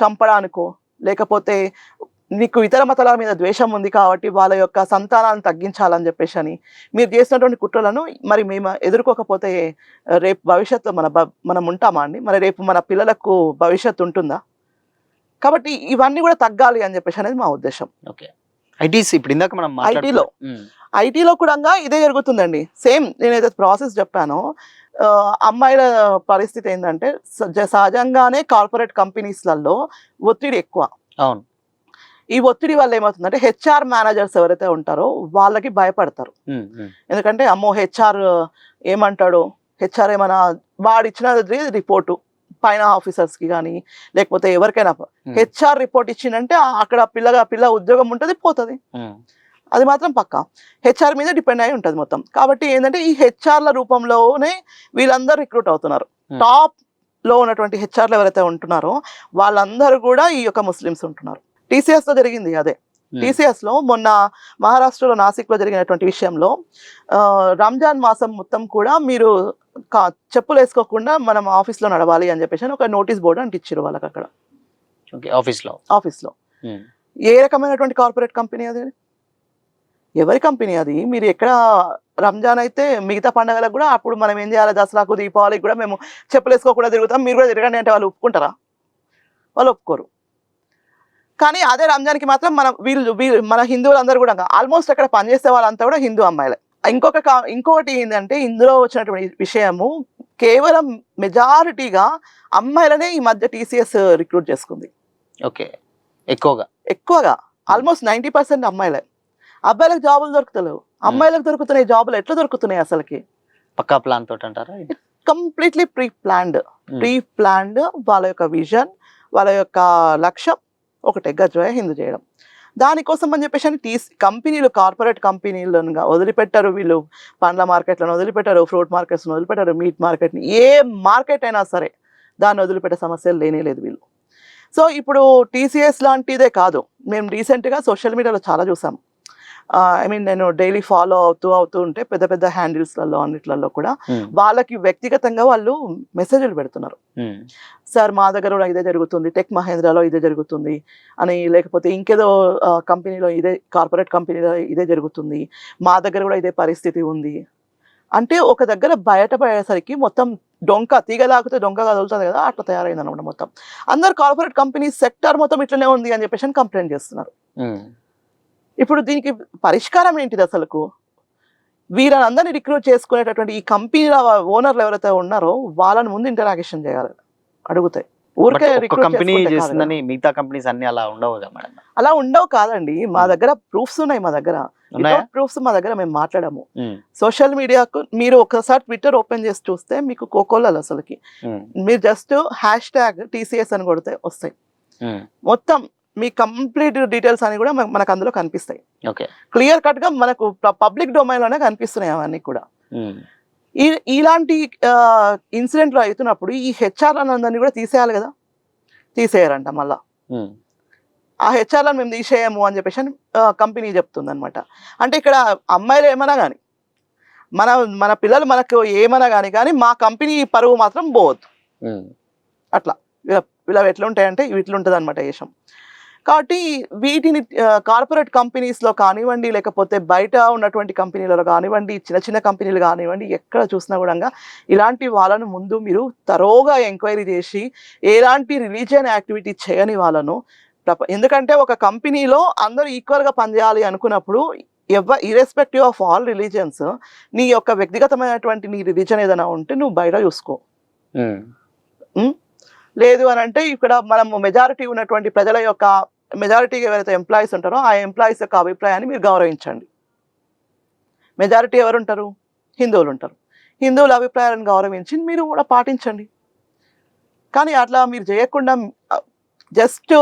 చంపడానికో లేకపోతే నీకు ఇతర మతాల మీద ద్వేషం ఉంది కాబట్టి వాళ్ళ యొక్క సంతానాన్ని తగ్గించాలని చెప్పేసి అని మీరు చేసినటువంటి కుట్రలను మరి మేము ఎదుర్కోకపోతే రేపు భవిష్యత్తులో మనం ఉంటామా అండి? మరి రేపు మన పిల్లలకు భవిష్యత్తు ఉంటుందా? కాబట్టి ఇవన్నీ కూడా తగ్గాలి అని చెప్పేసి అనేది మా ఉద్దేశం. ఐటీలో కూడా ఇదే జరుగుతుందండి. సేమ్ నేనైతే ప్రాసెస్ చెప్పానో, అమ్మాయిల పరిస్థితి ఏంటంటే సహజంగానే కార్పొరేట్ కంపెనీస్లలో ఒత్తిడి ఎక్కువ. అవును. ఈ ఒత్తిడి వల్ల ఏమవుతుందంటే హెచ్ఆర్ మేనేజర్స్ ఎవరైతే ఉంటారో వాళ్ళకి భయపడతారు. ఎందుకంటే అమ్మో హెచ్ఆర్ ఏమంటాడో, హెచ్ఆర్ ఏమైనా వాడు ఇచ్చిన రిపోర్టు పైన ఆఫీసర్స్కి కానీ లేకపోతే ఎవరికైనా హెచ్ఆర్ రిపోర్ట్ ఇచ్చిందంటే అక్కడ పిల్ల ఉద్యోగం ఉంటుంది, పోతుంది. అది మాత్రం పక్కా హెచ్ఆర్ మీద డిపెండ్ అయి ఉంటుంది మొత్తం. కాబట్టి ఏంటంటే ఈ హెచ్ఆర్ల రూపంలోనే వీళ్ళందరూ రిక్రూట్ అవుతున్నారు. టాప్ లో ఉన్నటువంటి హెచ్ఆర్లు ఎవరైతే ఉంటున్నారో వాళ్ళందరూ కూడా ఈ యొక్క ముస్లిమ్స్ ఉంటున్నారు. టీసీఎస్లో జరిగింది అదే. టీసీఎస్లో మొన్న మహారాష్ట్రలో నాసిక్లో జరిగినటువంటి విషయంలో రంజాన్ మాసం మొత్తం కూడా మీరు చెప్పులు వేసుకోకుండా మనం ఆఫీస్లో నడవాలి అని చెప్పేసి ఒక నోటీస్ బోర్డు అంటించారు వాళ్ళకి అక్కడ ఆఫీస్లో. ఏ రకమైనటువంటి కార్పొరేట్ కంపెనీ అది? ఎవరి కంపెనీ అది? మీరు ఎక్కడ రంజాన్ అయితే మిగతా పండుగలకు కూడా అప్పుడు మనం ఏం చేయాలి, దసరాకు దీపావళికి కూడా మేము చెప్పులు వేసుకోకుండా తిరుగుతాం, మీరు కూడా తిరగండి అంటే వాళ్ళు ఒప్పుకుంటారా? వాళ్ళు ఒప్పుకోరు. కానీ అదే రంజాన్కి మాత్రం మన హిందువులందరూ కూడా ఆల్మోస్ట్ అక్కడ పనిచేసే వాళ్ళంతా కూడా హిందూ అమ్మాయిలే. ఇంకొకటి ఏంటంటే ఇందులో వచ్చినటువంటి విషయము కేవలం మెజారిటీగా అమ్మాయిలనే ఈ మధ్య టీసీఎస్ రిక్రూట్ చేసుకుంది. ఎక్కువగా ఆల్మోస్ట్ 90% అమ్మాయిలే. అబ్బాయిలకు జాబులు దొరుకుతలేవు, అమ్మాయిలకు దొరుకుతున్నాయి జాబులు. ఎట్లా దొరుకుతున్నాయి అసలుకి? పక్కా ప్లాన్ తోటి అంటారా? Completely pre planned. వాళ్ళ యొక్క విజన్, వాళ్ళ యొక్క లక్ష్యం ఒకటే, గజ్వాయ హిందూ చేయడం. దానికోసం అని చెప్పేసి కంపెనీలు, కార్పొరేట్ కంపెనీలను వదిలిపెట్టారు. వీళ్ళు పండ్ల మార్కెట్లను వదిలిపెట్టారు, ఫ్రూట్ మార్కెట్స్ని వదిలిపెట్టారు, మీట్ మార్కెట్ని, ఏ మార్కెట్ అయినా సరే దాన్ని వదిలిపెట్టే సమస్యలు లేనే లేదు వీళ్ళు. సో ఇప్పుడు టీసీఎస్ లాంటిదే కాదు, మేము రీసెంట్గా సోషల్ మీడియాలో చాలా చూసాం. ఐ మీన్ నేను డైలీ ఫాలో అవుతూ ఉంటే పెద్ద పెద్ద హ్యాండిల్స్లలో అన్నిట్లలో కూడా వాళ్ళకి వ్యక్తిగతంగా వాళ్ళు మెసేజ్లు పెడుతున్నారు. సార్ మా దగ్గర కూడా ఇదే జరుగుతుంది, టెక్ మహేంద్రలో ఇదే జరుగుతుంది అని, లేకపోతే ఇంకేదో కంపెనీలో ఇదే, కార్పొరేట్ కంపెనీలో ఇదే జరుగుతుంది, మా దగ్గర కూడా ఇదే పరిస్థితి ఉంది అంటే ఒక దగ్గర బయటపడేసరికి మొత్తం డొంక తీగలాగితే డొంక కదులుతుంది కదా, అట్లా తయారైంది అనమాట. మొత్తం అందరు కార్పొరేట్ కంపెనీ సెక్టర్ మొత్తం ఇట్లనే ఉంది అని చెప్పేసి కంప్లైంట్ చేస్తున్నారు. ఇప్పుడు దీనికి పరిష్కారం ఏంటిది అసలుకు? వీరందరినీ రిక్రూట్ చేసుకునేటటువంటి ఈ కంపెనీల ఓనర్లు ఎవరైతే ఉన్నారో వాళ్ళని ముందు ఇంటరాక్షన్ చేయాలి, అడుగుతాయి. ఊరికే కంపెనీ చేసిందని మిగతా కంపెనీస్ అన్ని అలా ఉండవు కదా మేడం? అలా ఉండవు కాదండి, మా దగ్గర ప్రూఫ్స్ ఉన్నాయి, మా దగ్గర ప్రూఫ్స్ మా దగ్గర మేము మాట్లాడము. సోషల్ మీడియాకు మీరు ఒకసారి ట్విట్టర్ ఓపెన్ చేసి చూస్తే మీకు కోకోలలు అసలుకి మీరు జస్ట్ #TCS అని కొడితే వస్తాయి, మొత్తం మీ కంప్లీట్ డీటెయిల్స్ అని కూడా మనకు అందులో కనిపిస్తాయి. క్లియర్ కట్ గా మనకు పబ్లిక్ డొమైన్ లోనే కనిపిస్తున్నాయి అవన్నీ కూడా. ఇలాంటి ఇన్సిడెంట్లు అవుతున్నప్పుడు ఈ హెచ్ఆర్ అందరినీ కూడా తీసేయాలి కదా, తీసేయారంట. మళ్ళా ఆ హెచ్ఆర్లను మేము తీసేయము అని చెప్పేసి కంపెనీ చెప్తుంది అనమాట. అంటే ఇక్కడ అమ్మాయిలు ఏమన్నా కానీ, మన పిల్లలు మనకు ఏమన్నా కానీ మా కంపెనీ పరువు మాత్రం పోవద్దు. అట్లా ఇలా ఎట్లా ఉంటాయంటే ఇట్లుంటుంది అనమాట దేశం. కాబట్టి వీటిని కార్పొరేట్ కంపెనీస్లో కానివ్వండి, లేకపోతే బయట ఉన్నటువంటి కంపెనీలలో కానివ్వండి, చిన్న చిన్న కంపెనీలు కానివ్వండి, ఎక్కడ చూసినా కూడా ఇలాంటి వాళ్ళను ముందు మీరు తరోగా ఎంక్వైరీ చేసి ఎలాంటి రిలీజియన్ యాక్టివిటీ చేయని వాళ్ళను, ఎందుకంటే ఒక కంపెనీలో అందరూ ఈక్వల్గా పనిచేయాలి అనుకున్నప్పుడు ఇర్రెస్పెక్టివ్ ఆఫ్ ఆల్ రిలీజియన్స్, నీ యొక్క వ్యక్తిగతమైనటువంటి నీ రిలీజన్ ఏదైనా ఉంటే నువ్వు బయట చూసుకో. లేదు అని అంటే ఇక్కడ మనం మెజారిటీ ఉన్నటువంటి ప్రజల యొక్క మెజారిటీ ఎవరైతే ఎంప్లాయీస్ ఉంటారో ఆ ఎంప్లాయీస్ యొక్క అభిప్రాయాన్ని మీరు గౌరవించండి. మెజారిటీ ఎవరు ఉంటారు? హిందువులు ఉంటారు. హిందువుల అభిప్రాయాలను గౌరవించి మీరు కూడా పాటించండి. కానీ అట్లా మీరు చేయకుండా జస్ట్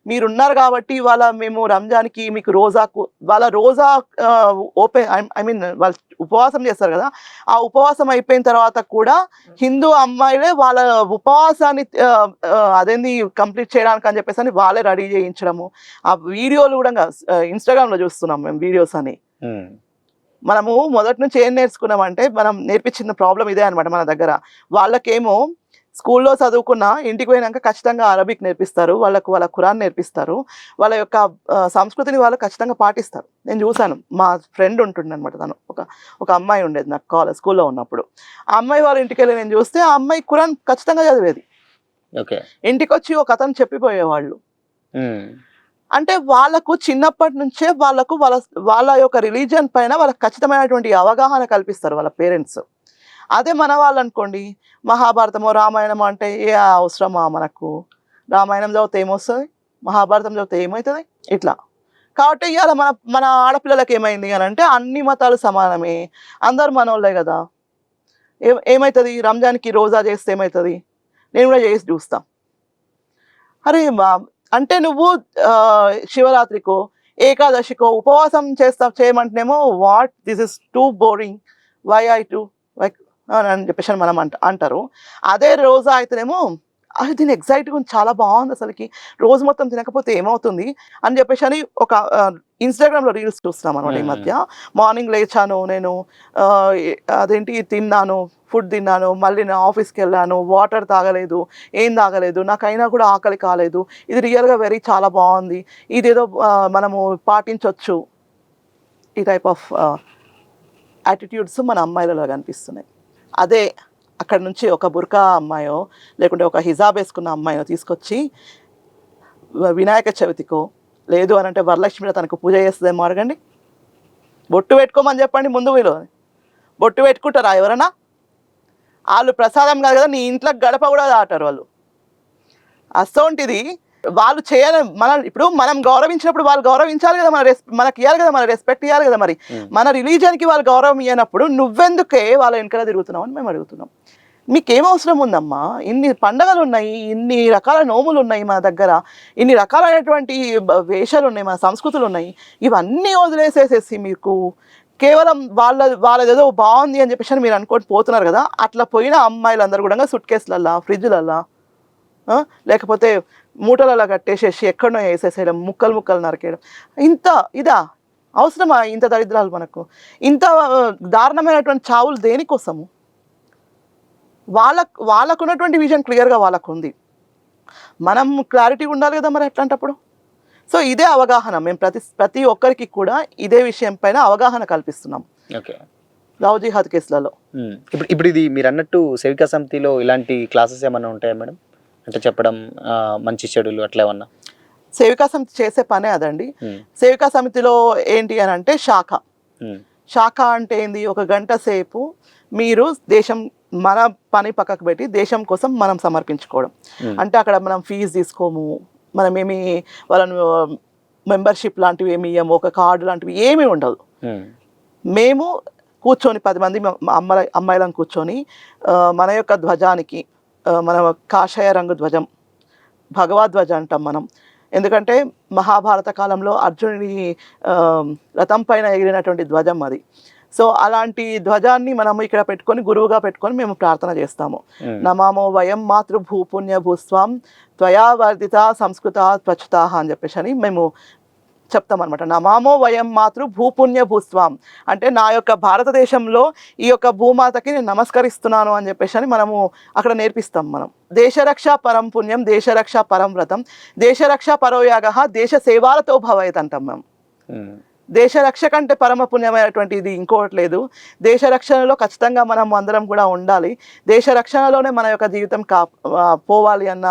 మీరున్నారు కాబట్టి వాళ్ళ మేము రంజాన్కి మీకు వాళ్ళ రోజా ఓపెన్ ఐ మీన్ వాళ్ళు ఉపవాసం చేస్తారు కదా, ఆ ఉపవాసం అయిపోయిన తర్వాత కూడా హిందూ అమ్మాయిలే వాళ్ళ ఉపవాసాన్ని అదేంది కంప్లీట్ చేయడానికి అని చెప్పేసి వాళ్ళే రెడీ చేయించడము. ఆ వీడియోలు కూడా ఇన్స్టాగ్రామ్లో చూస్తున్నాం మేము వీడియోస్ అని. మనము మొదటి నుంచి ఏం నేర్చుకున్నామంటే మనం నేర్పించిన ప్రాబ్లం ఇదే అనమాట. మన దగ్గర వాళ్ళకేమో స్కూల్లో చదువుకున్న ఇంటికి పోయినాక ఖచ్చితంగా అరబిక్ నేర్పిస్తారు, వాళ్ళ ఖురాన్ నేర్పిస్తారు, వాళ్ళ యొక్క సంస్కృతిని వాళ్ళు ఖచ్చితంగా పాటిస్తారు. నేను చూశాను, మా ఫ్రెండ్ ఉంటుండే అనమాట, తను ఒక అమ్మాయి ఉండేది నాకు స్కూల్లో ఉన్నప్పుడు. ఆ అమ్మాయి వాళ్ళ ఇంటికి వెళ్ళి నేను చూస్తే ఆ అమ్మాయి ఖురాన్ ఖచ్చితంగా చదివేది. ఇంటికి వచ్చి ఒక అతను చెప్పిపోయేవాళ్ళు. అంటే వాళ్ళకు చిన్నప్పటి నుంచే వాళ్ళ యొక్క రిలీజియన్ పైన వాళ్ళకి ఖచ్చితమైనటువంటి అవగాహన కల్పిస్తారు వాళ్ళ పేరెంట్స్. అదే మన వాళ్ళు అనుకోండి, మహాభారతమో రామాయణమో అంటే ఏ అవసరమా మనకు? రామాయణం చదివితే ఏమొస్తుంది, మహాభారతం చదివితే ఏమవుతుంది? ఇట్లా. కాబట్టి ఇవాళ మన ఆడపిల్లలకి ఏమైంది అని అంటే అన్ని మతాలు సమానమే, అందరు మనోళ్ళే కదా. ఏమవుతుంది? రంజాన్కి రోజా చేస్తే ఏమవుతుంది? నేను కూడా చేసి చూస్తా. అరే అంటే నువ్వు శివరాత్రికో ఏకాదశికో ఉపవాసం చేయమంటేనేమో what this is too boring, why అని చెప్పేసి మనం అంటారు. అదే రోజా అయితేనేమో అది దీని ఎగ్జైట్గా చాలా బాగుంది, అసలుకి రోజు మొత్తం తినకపోతే ఏమవుతుంది అని చెప్పేసి అని ఒక ఇన్స్టాగ్రామ్లో రీల్స్ చూస్తున్నాం అనమాట. ఈ మధ్య మార్నింగ్ లేచాను నేను, అదేంటి ఫుడ్ తిన్నాను, మళ్ళీ నేను ఆఫీస్కి వెళ్ళాను, వాటర్ తాగలేదు, ఏం తాగలేదు, నాకైనా కూడా ఆకలి కాలేదు, ఇది రియల్గా చాలా బాగుంది, ఇదేదో మనము పాటించవచ్చు. ఈ టైప్ ఆఫ్ యాటిట్యూడ్స్ మన అమ్మాయిలలో కనిపిస్తున్నాయి. అదే అక్కడ నుంచి ఒక బుర్కా అమ్మాయో లేకుంటే ఒక హిజాబ్ వేసుకున్న అమ్మాయో తీసుకొచ్చి వినాయక చవితికో లేదు అని అంటే వరలక్ష్మిలో తనకు పూజ చేస్తుందేమో అడగండి. బొట్టు పెట్టుకోమని చెప్పండి, ముందు వీళ్ళు బొట్టు పెట్టుకుంటారా ఎవరైనా? వాళ్ళు ప్రసాదం కాదు కదా, నీ ఇంట్లో గడప కూడా దాటారు వాళ్ళు. అసోంటిది వాళ్ళు చేయాలి. ఇప్పుడు మనం గౌరవించినప్పుడు వాళ్ళు గౌరవించాలి కదా, మనకి ఇవ్వాలి కదా, మన రెస్పెక్ట్ ఇవ్వాలి కదా. మరి మన రిలీజన్కి వాళ్ళు గౌరవం ఇవ్వనప్పుడు నువ్వెందుకే వాళ్ళ వెనకాల తిరుగుతున్నావు అని మేము అడుగుతున్నాం. మీకేం అవసరం ఉందమ్మా? ఇన్ని పండగలు ఉన్నాయి, ఇన్ని రకాల నోములు ఉన్నాయి మన దగ్గర, ఇన్ని రకాలైనటువంటి వేషాలు ఉన్నాయి, మన సంస్కృతులు ఉన్నాయి, ఇవన్నీ వదిలేసేసేసి మీకు కేవలం వాళ్ళదేదో బాగుంది అని చెప్పేసి మీరు అనుకోని పోతున్నారు కదా. అట్లా పోయిన అమ్మాయిలందరూ కూడా సూట్ కేసులల్లా, ఫ్రిడ్జ్లల్లా లేకపోతే మూటలలో కట్టేసేసి ఎక్కడనో వేసేసేయడం, ముక్కలు ముక్కలు నరికేయడం, ఇదా అవసరమా ఇంత దరిద్రాలు మనకు? ఇంత దారుణమైనటువంటి చావులు దేనికోసము? వాళ్ళకు ఉన్నటువంటి విజన్ క్లియర్గా వాళ్ళకు ఉంది, మనం క్లారిటీ ఉండాలి కదా మరి అట్లాంటప్పుడు. సో ఇదే అవగాహన, మేము ప్రతి ఒక్కరికి కూడా ఇదే విషయం పైన అవగాహన కల్పిస్తున్నాం ఓకే లవ్ జిహాద్ కేసులలో. ఇప్పుడు ఇది మీరు అన్నట్టు సేవికా సమితిలో ఇలాంటి క్లాసెస్ ఏమైనా ఉంటాయా మేడం? అంటే చెప్పడం మంచి చెడులు అట్లా ఏమన్నా? సేవికా సమితి చేసే పనే అదండి. సేవికా సమితిలో ఏంటి అని అంటే శాఖ అంటే ఏంది, ఒక గంట సేపు మీరు మన పని పక్కకు పెట్టి దేశం కోసం మనం సమర్పించుకోవడం. అంటే అక్కడ మనం ఫీజు తీసుకోము, మనం ఏమి వాళ్ళను మెంబర్షిప్ లాంటివి ఏమి ఇయ్యము, ఒక కార్డు లాంటివి ఏమీ ఉండదు. మేము కూర్చొని 10 మంది అమ్మాయిలను కూర్చొని మన యొక్క ధ్వజానికి, మన కాషాయ రంగు ధ్వజం, భగవద్ధ్వజ అంటాం మనం. ఎందుకంటే మహాభారత కాలంలో అర్జునుడి రథం పైన ఎగిరినటువంటి ధ్వజం అది. సో అలాంటి ధ్వజాన్ని మనము ఇక్కడ పెట్టుకొని, గురువుగా పెట్టుకొని మేము ప్రార్థన చేస్తాము. నమామో వయం మాతృ భూపుణ్య భూస్వాం త్వయా వర్ధిత సంస్కృత త్వచ్చుతా అని చెప్పేసి అని మేము చెప్తాం అనమాట. నమామో వయం మాతృ భూపుణ్య భూస్వాం అంటే నా యొక్క భారతదేశంలో ఈ యొక్క భూమాతకి నేను నమస్కరిస్తున్నాను అని చెప్పేసి అని మనము అక్కడ నేర్పిస్తాం. మనం దేశరక్ష పరం పుణ్యం దేశరక్ష పరం వ్రతం దేశరక్ష పరోయాగ దేశ సేవాలతో భవయత్ అంటాం మేము. దేశ రక్ష కంటే పరమ పుణ్యమైనటువంటి ఇది ఇంకోటి లేదు. దేశ రక్షణలో ఖచ్చితంగా మనం అందరం కూడా ఉండాలి. దేశ రక్షణలోనే మన యొక్క జీవితం పోవాలి అన్న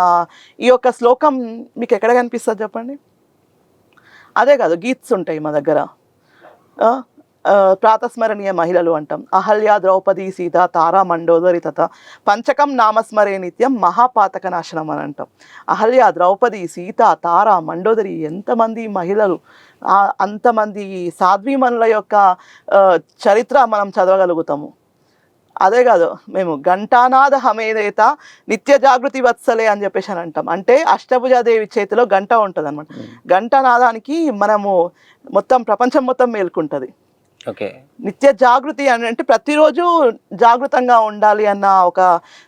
ఈ యొక్క శ్లోకం మీకు ఎక్కడ కనిపిస్తుంది చెప్పండి? అదే కాదు, గీత్స్ ఉంటాయి మా దగ్గర, ప్రాతస్మరణీయ మహిళలు అంటాం. అహల్య ద్రౌపది సీత తారా మండోదరి తత పంచకం నామస్మరే నిత్యం మహాపాతక నాశనం అని అంటాం. అహల్య ద్రౌపది సీత తారా మండోదరి ఎంతమంది మహిళలు, అంతమంది సాధ్వీమణుల యొక్క చరిత్ర మనం చదవగలుగుతాము. అదే కాదు, మేము ఘంటానాద హమేదేత నిత్య జాగృతి వత్సలే అని చెప్పేసి అని అంటాం. అంటే అష్టభుజాదేవి చేతిలో గంట ఉంటుంది అనమాట. ఘంటానాదానికి మనము మొత్తం ప్రపంచం మొత్తం మేల్కుంటుంది. ఓకే, నిత్య జాగృతి అని అంటే ప్రతిరోజు జాగృతంగా ఉండాలి అన్న ఒక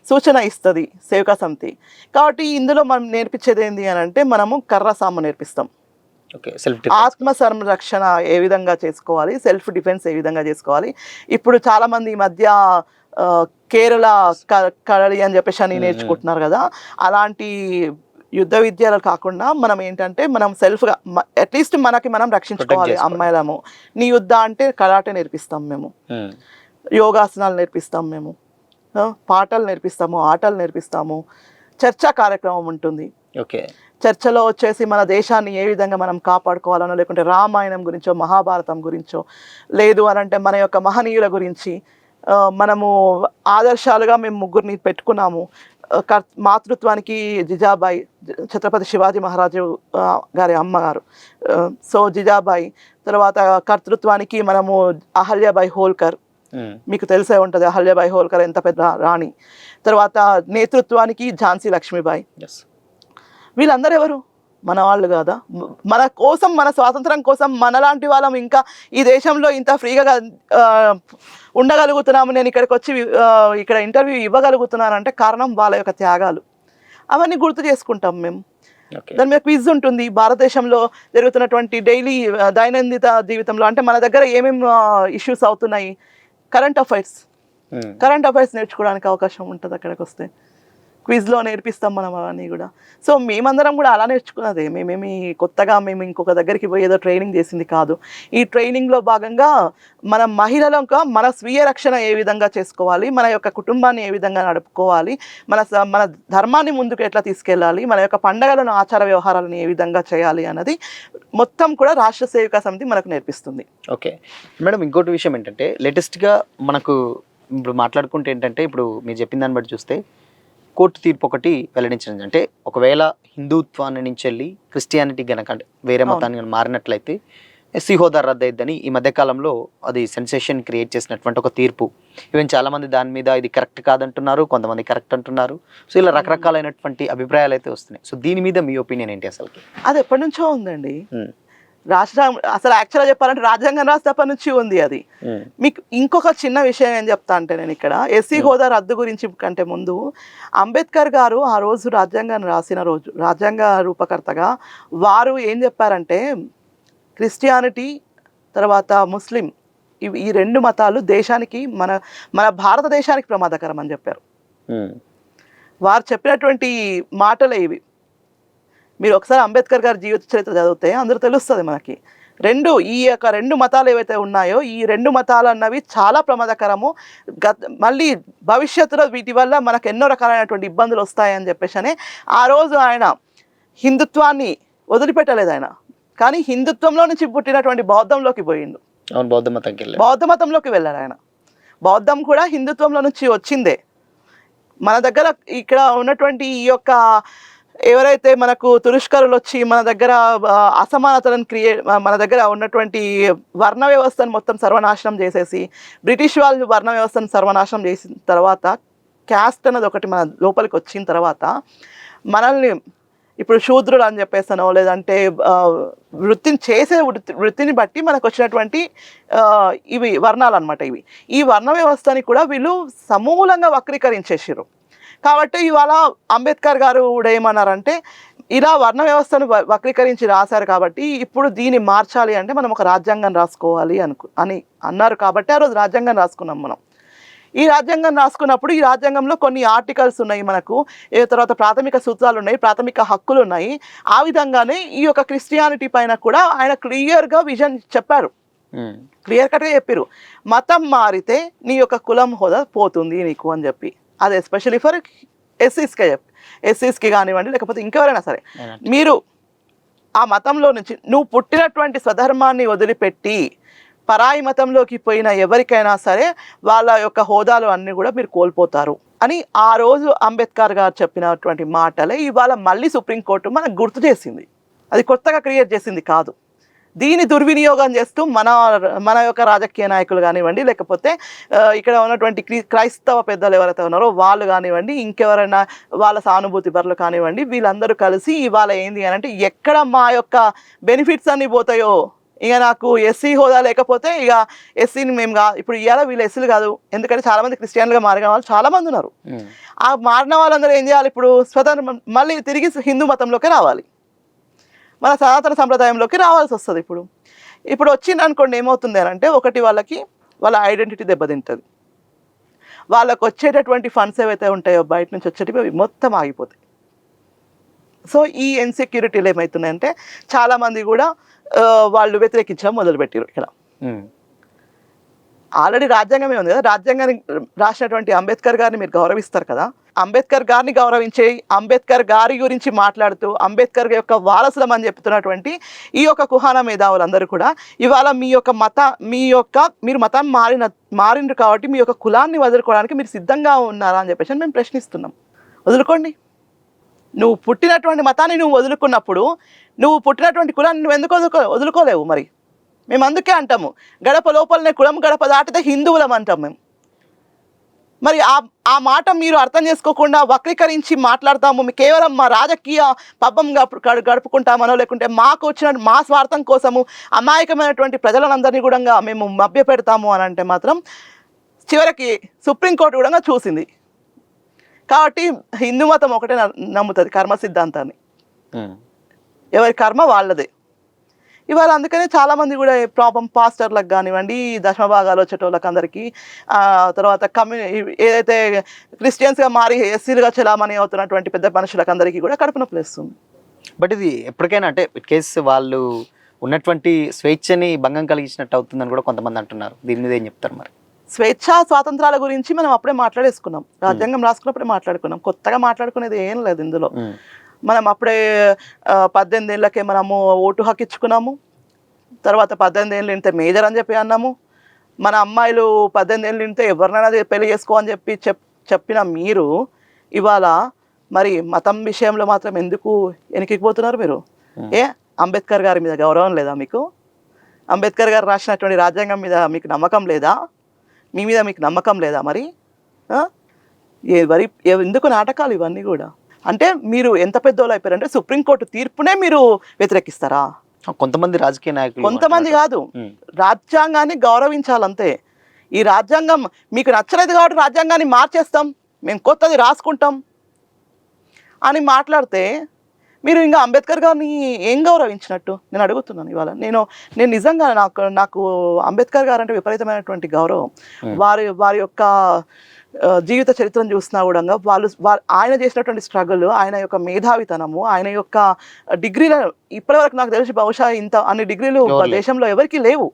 సూచన ఇస్తుంది సేవికా సమితి. కాబట్టి ఇందులో మనం నేర్పించేది ఏంటి అని అంటే మనము కర్రసామ నేర్పిస్తాం. ఆత్మ సంరక్షణ ఏ విధంగా చేసుకోవాలి, సెల్ఫ్ డిఫెన్స్ ఏ విధంగా చేసుకోవాలి. ఇప్పుడు చాలా మంది ఈ మధ్య కేరళ కళి అని చెప్పేసి అని నేర్చుకుంటున్నారు కదా. అలాంటి యుద్ధ విద్యలు కాకుండా మనం ఏంటంటే మనం సెల్ఫ్గా అట్లీస్ట్ మనకి మనం రక్షించుకోవాలి. అమ్మాయిలము నీ యుద్ధ అంటే కరాటే నేర్పిస్తాం మేము, యోగాసనాలు నేర్పిస్తాం మేము, పాటలు నేర్పిస్తాము, ఆటలు నేర్పిస్తాము, చర్చా కార్యక్రమం ఉంటుంది. ఓకే, చర్చలో వచ్చేసి మన దేశాన్ని ఏ విధంగా మనం కాపాడుకోవాలనో, లేకుంటే రామాయణం గురించో మహాభారతం గురించో, లేదు అని అంటే మన యొక్క మహనీయుల గురించి మనము ఆదర్శాలుగా మేము ముగ్గురిని పెట్టుకున్నాము. మాతృత్వానికి జిజాబాయి, ఛత్రపతి శివాజీ మహారాజు గారి అమ్మగారు, సో జిజాబాయి. తర్వాత కర్తృత్వానికి మనము అహల్యాబాయి హోల్కర్, మీకు తెలిసే ఉంటుంది అహల్యాబాయి హోల్కర్ ఎంత పెద్ద రాణి. తర్వాత నేతృత్వానికి ఝాన్సీ లక్ష్మీబాయి. వీళ్ళందరూ ఎవరు? మన వాళ్ళు కాదా? మన కోసం, మన స్వాతంత్రం కోసం మనలాంటి వాళ్ళం ఇంకా ఈ దేశంలో ఇంత ఫ్రీగా ఉండగలుగుతున్నాము, నేను ఇక్కడికి వచ్చి ఇక్కడ ఇంటర్వ్యూ ఇవ్వగలుగుతున్నానంటే కారణం వాళ్ళ యొక్క త్యాగాలు. అవన్నీ గుర్తు చేసుకుంటాం మేము. దాని మీద క్విజ్ ఉంటుంది. భారతదేశంలో జరుగుతున్నటువంటి డైలీ దైనందిన జీవితంలో అంటే మన దగ్గర ఏమేమి ఇష్యూస్ అవుతున్నాయి, కరెంట్ అఫైర్స్ నేర్చుకోవడానికి అవకాశం ఉంటుంది అక్కడికి వస్తే. క్విజ్లో నేర్పిస్తాం మనం అవన్నీ కూడా. సో మేమందరం కూడా అలా నేర్చుకున్నదే. మేమేమి కొత్తగా మేము ఇంకొక దగ్గరికి పోయి ఏదో ట్రైనింగ్ చేసింది కాదు. ఈ ట్రైనింగ్లో భాగంగా మన మహిళలకు మన స్వీయ రక్షణ ఏ విధంగా చేసుకోవాలి, మన యొక్క కుటుంబాన్ని ఏ విధంగా నడుపుకోవాలి, మన ధర్మాన్ని ముందుకు ఎట్లా తీసుకెళ్ళాలి, మన యొక్క పండగలను ఆచార వ్యవహారాలను ఏ విధంగా చేయాలి అన్నది మొత్తం కూడా రాష్ట్ర సేవికా సమితి మనకు నేర్పిస్తుంది. ఓకే మేడం, ఇంకోటి విషయం ఏంటంటే లేటెస్ట్గా మనకు ఇప్పుడు మాట్లాడుకుంటే ఏంటంటే, ఇప్పుడు మీరు చెప్పిన దాన్ని బట్టి చూస్తే కోర్టు తీర్పు ఒకటి వెల్లడించింది. అంటే ఒకవేళ హిందుత్వాన్ని నుంచి వెళ్ళి క్రిస్టియానిటీ గనక అంటే వేరే మతాన్ని మారినట్లయితే ఎస్సీ హోదా రద్దయిద్దని ఈ మధ్యకాలంలో అది సెన్సేషన్ క్రియేట్ చేసినటువంటి ఒక తీర్పు. ఈవెన్ చాలామంది దాని మీద ఇది కరెక్ట్ కాదంటున్నారు, కొంతమంది కరెక్ట్ అంటున్నారు. సో ఇలా రకరకాలైనటువంటి అభిప్రాయాలు అయితే వస్తున్నాయి. సో దీని మీద మీ ఒపీనియన్ ఏంటి అసలు? అది ఎప్పటి నుంచో ఉందండి. అసలు యాక్చువల్గా చెప్పాలంటే రాజ్యాంగం రాసినప్పటి నుంచి ఉంది అది. మీకు ఇంకొక చిన్న విషయం ఏం చెప్తా అంటే, నేను ఇక్కడ ఎస్సీ హోదా రద్దు గురించి కంటే ముందు అంబేద్కర్ గారు ఆ రోజు రాజ్యాంగాన్ని రాసిన రోజు, రాజ్యాంగ రూపకర్తగా వారు ఏం చెప్పారంటే, క్రిస్టియానిటీ తర్వాత ముస్లిం ఈ రెండు మతాలు దేశానికి మన భారతదేశానికి ప్రమాదకరం అని చెప్పారు. వారు చెప్పినటువంటి మాటలే ఇవి. మీరు ఒకసారి అంబేద్కర్ గారి జీవిత చరిత్ర చదివితే అందరూ తెలుస్తుంది మనకి. ఈ యొక్క రెండు మతాలు ఏవైతే ఉన్నాయో ఈ రెండు మతాలు అన్నవి చాలా ప్రమాదకరము, మళ్ళీ భవిష్యత్తులో వీటి వల్ల మనకు ఎన్నో రకాలైనటువంటి ఇబ్బందులు వస్తాయని చెప్పేసి ఆ రోజు ఆయన హిందుత్వాన్ని వదిలిపెట్టలేదు ఆయన. కానీ హిందుత్వంలో నుంచి పుట్టినటువంటి బౌద్ధంలోకి పోయిండు. బౌద్ధ మతంలోకి వెళ్ళాడు ఆయన. బౌద్ధం కూడా హిందుత్వంలో నుంచి వచ్చిందే. మన దగ్గర ఇక్కడ ఉన్నటువంటి ఈ యొక్క ఎవరైతే మనకు తురుష్కరులు వచ్చి మన దగ్గర అసమానతలను మన దగ్గర ఉన్నటువంటి వర్ణ వ్యవస్థను మొత్తం సర్వనాశనం చేసేసి, బ్రిటిష్ వాళ్ళు వర్ణ వ్యవస్థను సర్వనాశనం చేసిన తర్వాత క్యాస్ట్ అన్నది ఒకటి మన లోపలికి వచ్చిన తర్వాత మనల్ని ఇప్పుడు శూద్రులు అని చెప్పేసానో లేదంటే వృత్తిని బట్టి మనకు వచ్చినటువంటి ఇవి వర్ణాలు అనమాట. ఈ వర్ణ వ్యవస్థని కూడా వీళ్ళు సమూలంగా వక్రీకరించేసారు. కాబట్టి ఇవాళ అంబేద్కర్ గారు కూడా ఏమన్నారంటే, ఇలా వర్ణ వ్యవస్థను వక్రీకరించి రాశారు కాబట్టి ఇప్పుడు దీన్ని మార్చాలి అంటే మనం ఒక రాజ్యాంగం రాసుకోవాలి అని అన్నారు. కాబట్టి ఆ రోజు రాజ్యాంగం రాసుకున్నాం మనం. ఈ రాజ్యాంగం రాసుకున్నప్పుడు ఈ రాజ్యాంగంలో కొన్ని ఆర్టికల్స్ ఉన్నాయి మనకు, తర్వాత ప్రాథమిక సూత్రాలు ఉన్నాయి, ప్రాథమిక హక్కులు ఉన్నాయి. ఆ విధంగానే ఈ యొక్క క్రిస్టియానిటీ పైన కూడా ఆయన క్లియర్గా విజన్ చెప్పారు, క్లియర్ కట్గా చెప్పారు. మతం మారితే నీ యొక్క కులం హోదా పోతుంది నీకు అని చెప్పి. అది ఎస్పెషలీ ఫర్ ఎస్సీస్కి కానివ్వండి, లేకపోతే ఇంకెవరైనా సరే, మీరు ఆ మతంలో నుంచి నువ్వు పుట్టినటువంటి స్వధర్మాన్ని వదిలిపెట్టి పరాయి మతంలోకి పోయిన ఎవరికైనా సరే వాళ్ళ యొక్క హోదాలు అన్నీ కూడా మీరు కోల్పోతారు అని ఆ రోజు అంబేద్కర్ గారు చెప్పినటువంటి మాటలే ఇవాళ మళ్ళీ సుప్రీంకోర్టు మనకు గుర్తు చేసింది. అది కొత్తగా క్రియేట్ చేసింది కాదు. దీన్ని దుర్వినియోగం చేస్తూ మన యొక్క రాజకీయ నాయకులు కానివ్వండి, లేకపోతే ఇక్కడ ఉన్నటువంటి క్రైస్తవ పెద్దలు ఎవరైతే ఉన్నారో వాళ్ళు కానివ్వండి, ఇంకెవరైనా వాళ్ళ సానుభూతి పరులు కానివ్వండి, వీళ్ళందరూ కలిసి ఇవాళ ఏంది అని అంటే, ఎక్కడ మా యొక్క బెనిఫిట్స్ అన్నీ పోతాయో, ఇక నాకు ఎస్సీ హోదా లేకపోతే ఇక ఎస్సీని మేము ఇప్పుడు ఇవాళ వీళ్ళు ఎస్సీలు కాదు, ఎందుకంటే చాలామంది క్రిస్టియన్లుగా మారిన వాళ్ళు చాలామంది ఉన్నారు. ఆ మారిన వాళ్ళందరూ ఏం చేయాలి, ఇప్పుడు స్వతంత్ర మళ్ళీ తిరిగి హిందూ మతంలోకి రావాలి, మన సనాతన సంప్రదాయంలోకి రావాల్సి వస్తుంది. ఇప్పుడు వచ్చింది అనుకోండి, ఏమవుతుంది అని అంటే, ఒకటి వాళ్ళ ఐడెంటిటీ దెబ్బతింటుంది. వాళ్ళకు వచ్చేటటువంటి ఫండ్స్ ఏవైతే ఉంటాయో బయట నుంచి వచ్చేటివి మొత్తం ఆగిపోతాయి. సో ఈ ఇన్సెక్యూరిటీలు ఏమవుతున్నాయంటే చాలామంది కూడా వాళ్ళు వ్యతిరేకించడం మొదలుపెట్టారు. ఇక్కడ ఆల్రెడీ రాజ్యాంగమే ఉంది కదా, రాజ్యాంగాన్ని రాసినటువంటి అంబేద్కర్ గారిని మీరు గౌరవిస్తారు కదా, అంబేద్కర్ గారిని గౌరవించే, అంబేద్కర్ గారి గురించి మాట్లాడుతూ అంబేద్కర్ యొక్క వారసులం అని చెప్తున్నటువంటి ఈ యొక్క కుహానా మేధావులందరూ కూడా ఇవాళ మీరు మతం మారిండ్రు కాబట్టి మీ యొక్క కులాన్ని వదులుకోవడానికి మీరు సిద్ధంగా ఉన్నారా అని చెప్పేసి మేము ప్రశ్నిస్తున్నాం. వదులుకోండి. నువ్వు పుట్టినటువంటి మతాన్ని నువ్వు వదులుకున్నప్పుడు నువ్వు పుట్టినటువంటి కులాన్ని నువ్వు ఎందుకు వదులుకోలేవు? మరి మేము అందుకే అంటాము, గడప లోపలనే కులం, గడప దాటితే హిందువులం అంటాం మేము. మరి ఆ మాట మీరు అర్థం చేసుకోకుండా వక్రీకరించి మాట్లాడతాము, కేవలం మా రాజకీయ పబ్బం గడుపుకుంటామనో, లేకుంటే మాకు వచ్చిన మా స్వార్థం కోసము అమాయకమైనటువంటి ప్రజలందరినీ కూడా మేము మభ్య పెడతాము అని అంటే మాత్రం చివరికి సుప్రీంకోర్టు కూడా చూసింది. కాబట్టి హిందూ మతం ఒకటే నమ్ముతుంది కర్మ సిద్ధాంతాన్ని, ఎవరి కర్మ వాళ్ళదే. ఇవాళ అందుకనే చాలామంది కూడా పాస్టర్లకు కానివ్వండి, దశమ భాగాలు వచ్చేటోళ్ళకి అందరికీ, తర్వాత ఏదైతే క్రిస్టియన్స్గా మారి ఎస్సీలుగా చలామణి అవుతున్నటువంటి పెద్ద మనుషులకు అందరికీ కూడా కడుపు నొప్పి లేస్తుంది. బట్ ఇది ఎప్పటికైనా అంటే కేసు వాళ్ళు ఉన్నటువంటి స్వేచ్ఛని భంగం కలిగించినట్టు అవుతుందని కూడా కొంతమంది అంటున్నారు. దీని మీద ఏం చెప్తారు? మరి స్వాతంత్రాల గురించి మనం అప్పుడే మాట్లాడేసుకున్నాం, రాజ్యాంగం రాసుకున్నప్పుడే మాట్లాడుకున్నాం, కొత్తగా మాట్లాడుకునేది ఏం లేదు ఇందులో. మనం అప్పుడే 18 ఏళ్ళకే మనము ఓటు హక్కు ఇచ్చుకున్నాము. తర్వాత 18 ఏళ్ళు నింటే మేజర్ అని చెప్పి అన్నాము. మన అమ్మాయిలు 18 ఏళ్ళు నింటే ఎవరినైనా పెళ్లి చేసుకో అని చెప్పిన మీరు ఇవాళ మరి మతం విషయంలో మాత్రం ఎందుకు వెనక్కిపోతున్నారు మీరు? అంబేద్కర్ గారి మీద గౌరవం లేదా మీకు? అంబేద్కర్ గారు రాసినటువంటి రాజ్యాంగం మీద మీకు నమ్మకం లేదా? మీ మీద మీకు నమ్మకం లేదా? మరి ఎందుకు నాటకాలు ఇవన్నీ కూడా? అంటే మీరు ఎంత పెద్దోళ్ళు అయిపోయారంటే సుప్రీంకోర్టు తీర్పునే మీరు వ్యతిరేకిస్తారా? కొంతమంది రాజకీయ నాయకులు కొంతమంది కాదు, ఉమ్, రాజ్యాంగాన్ని గౌరవించాలంతే. ఈ రాజ్యాంగం మీకు నచ్చలేదు కాబట్టి రాజ్యాంగాన్ని మార్చేస్తాం, మేము కొత్తది రాసుకుంటాం అని మాట్లాడితే మీరు ఇంకా అంబేద్కర్ గారిని ఏం గౌరవించినట్టు నేను అడుగుతున్నాను ఇవాళ. నేను నిజంగా నాకు అంబేద్కర్ గారు అంటే విపరీతమైనటువంటి గౌరవం. వారి యొక్క జీవిత చరిత్రను చూసినా కూడా ఆయన చేసినటువంటి స్ట్రగుల్, ఆయన యొక్క మేధావితనము, ఆయన యొక్క డిగ్రీల ఇప్పటివరకు నాకు తెలిసి బహుశా ఇంత అన్ని డిగ్రీలు దేశంలో ఎవరికి లేవు.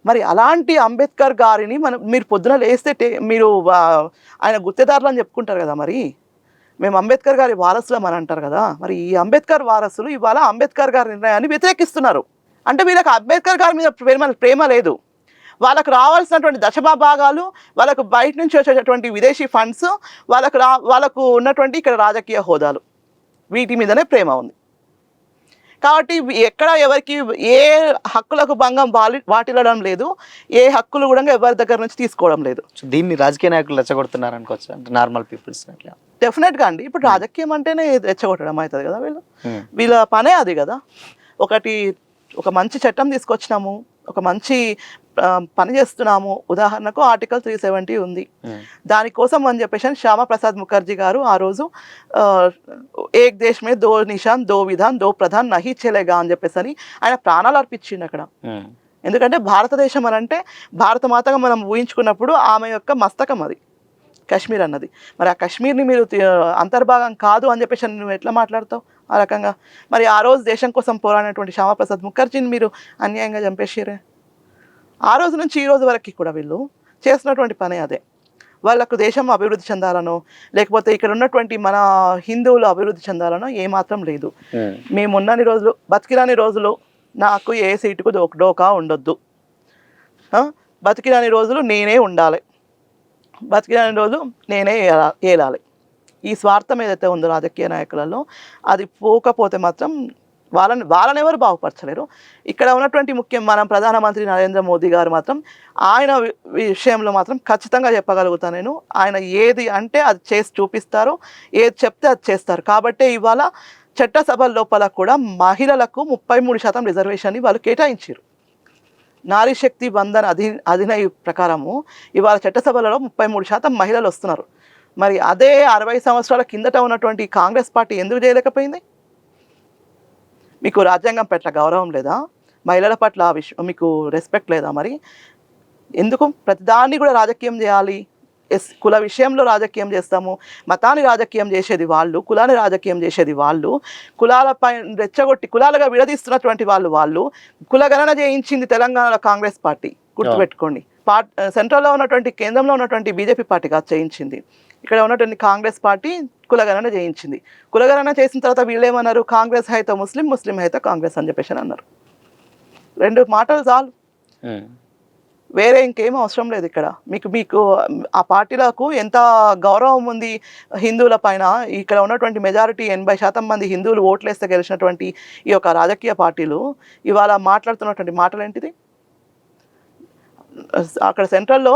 మరి అలాంటి అంబేద్కర్ గారిని మీరు పొద్దున లేస్తే మీరు ఆయన గుత్తేదారులు అని చెప్పుకుంటారు కదా, మరి మేము అంబేద్కర్ గారి వారసులం అని అంటారు కదా. మరి ఈ అంబేద్కర్ వారసులు ఇవాళ అంబేద్కర్ గారి నిర్ణయాన్ని వ్యతిరేకిస్తున్నారు. అంటే వీళ్ళకి అంబేద్కర్ గారి మీద ప్రేమ లేదు. వాళ్ళకు రావాల్సినటువంటి దశభాగాలు, వాళ్ళకు బయట నుంచి వచ్చేటటువంటి విదేశీ ఫండ్స్, వాళ్ళకు ఉన్నటువంటి ఇక్కడ రాజకీయ హోదాలు, వీటి మీదనే ప్రేమ ఉంది. కాబట్టి ఎక్కడ ఎవరికి ఏ హక్కులకు భంగం వాటిల్లడం లేదు, ఏ హక్కులు కూడా ఎవరి దగ్గర నుంచి తీసుకోవడం లేదు. దీన్ని రాజకీయ నాయకులు రెచ్చగొడుతున్నారు అనుకోవచ్చు, అంటే నార్మల్ పీపుల్స్ అట్లా. డెఫినెట్గా అండి. ఇప్పుడు రాజకీయం అంటేనే రెచ్చగొట్టడం అవుతుంది కదా, వీళ్ళ పనే అది కదా. ఒక మంచి చట్టం తీసుకొచ్చినాము, ఒక మంచి పని చేస్తున్నాము. ఉదాహరణకు ఆర్టికల్ 370 ఉంది. దానికోసం అని చెప్పేసి శ్యామా ప్రసాద్ ముఖర్జీ గారు ఆ రోజు ఏక్ దేశ్ మే దో నిషాన్ దో విధాన్ దో ప్రధాన్ నహి చెలేగా అని చెప్పేసి ఆయన ప్రాణాలు అర్పించిండు అక్కడ. ఎందుకంటే భారతదేశం అని అంటే భారత మాతగా మనం ఊహించుకున్నప్పుడు ఆమె యొక్క మస్తకం అది కాశ్మీర్ అన్నది. మరి ఆ కాశ్మీర్ని మీరు అంతర్భాగం కాదు అని చెప్పేసి నువ్వు ఎట్లా మాట్లాడతావు ఆ రకంగా? మరి ఆ రోజు దేశం కోసం పోరాడినటువంటి శ్యామాప్రసాద్ ముఖర్జీని మీరు అన్యాయంగా చంపేసిరే. ఆ రోజు నుంచి ఈ రోజు వరకు కూడా వీళ్ళు చేస్తున్నటువంటి పనే అదే. వాళ్ళకు దేశం అభివృద్ధి చెందాలనో లేకపోతే ఇక్కడ ఉన్నటువంటి మన హిందువులు అభివృద్ధి చెందాలనో ఏమాత్రం లేదు. మేమున్నన్ని రోజులు, బతికిరాని రోజులు నాకు ఏ సీటుకు డోకా ఉండొద్దు, బతికిరాని రోజులు నేనే ఉండాలి, బతికిరాని రోజు నేనే ఏలాలి. ఈ స్వార్థం ఏదైతే ఉందో రాజకీయ నాయకులలో, అది పోకపోతే మాత్రం వాళ్ళని ఎవరు బాగుపరచలేరు. ఇక్కడ ఉన్నటువంటి మనం ప్రధానమంత్రి నరేంద్ర మోదీ గారు మాత్రం ఆయన విషయంలో మాత్రం ఖచ్చితంగా చెప్పగలుగుతాను నేను, ఆయన ఏది అంటే అది చేసి చూపిస్తారు, ఏది చెప్తే అది చేస్తారు. కాబట్టే ఇవాళ చట్టసభల లోపల కూడా మహిళలకు 33% రిజర్వేషన్ వాళ్ళు కేటాయించారు. నారీ శక్తి బంధన్ అధినయ ప్రకారము ఇవాళ చట్టసభలలో 33% మహిళలు వస్తున్నారు. మరి అదే 60 సంవత్సరాల కిందట ఉన్నటువంటి కాంగ్రెస్ పార్టీ ఎందుకు చేయలేకపోయింది? మీకు రాజ్యాంగం పట్ల గౌరవం లేదా? మహిళల పట్ల మీకు రెస్పెక్ట్ లేదా? మరి ఎందుకు ప్రతిదాన్ని కూడా రాజకీయం చేయాలి? కుల విషయంలో రాజకీయం చేస్తాము, మతాన్ని రాజకీయం చేసేది వాళ్ళు, కులాన్ని రాజకీయం చేసేది వాళ్ళు, కులాలపై రెచ్చగొట్టి కులాలుగా విడదీస్తున్నటువంటి వాళ్ళు. కులగణన చేయించింది తెలంగాణలో కాంగ్రెస్ పార్టీ, గుర్తుపెట్టుకోండి. సెంట్రల్లో ఉన్నటువంటి కేంద్రంలో ఉన్నటువంటి బీజేపీ పార్టీగా చేయించింది. ఇక్కడ ఉన్నటువంటి కాంగ్రెస్ పార్టీ కులగణన చేయించింది. కులగణన చేసిన తర్వాత వీళ్ళు ఏమన్నారు? కాంగ్రెస్ హైతో ముస్లిం, ముస్లిం హైతో కాంగ్రెస్ అని చెప్పేసి అన్నారు. 2 మాటలు చాలు, వేరే ఇంకేం అవసరం లేదు ఇక్కడ. మీకు ఆ పార్టీలకు ఎంత గౌరవం ఉంది హిందువుల పైన. ఇక్కడ ఉన్నటువంటి మెజారిటీ 80% మంది హిందువులు ఓట్లేస్తే గెలిచినటువంటి ఈ యొక్క రాజకీయ పార్టీలు ఇవాళ మాట్లాడుతున్నటువంటి మాటలు ఏంటిది? అక్కడ సెంట్రల్లో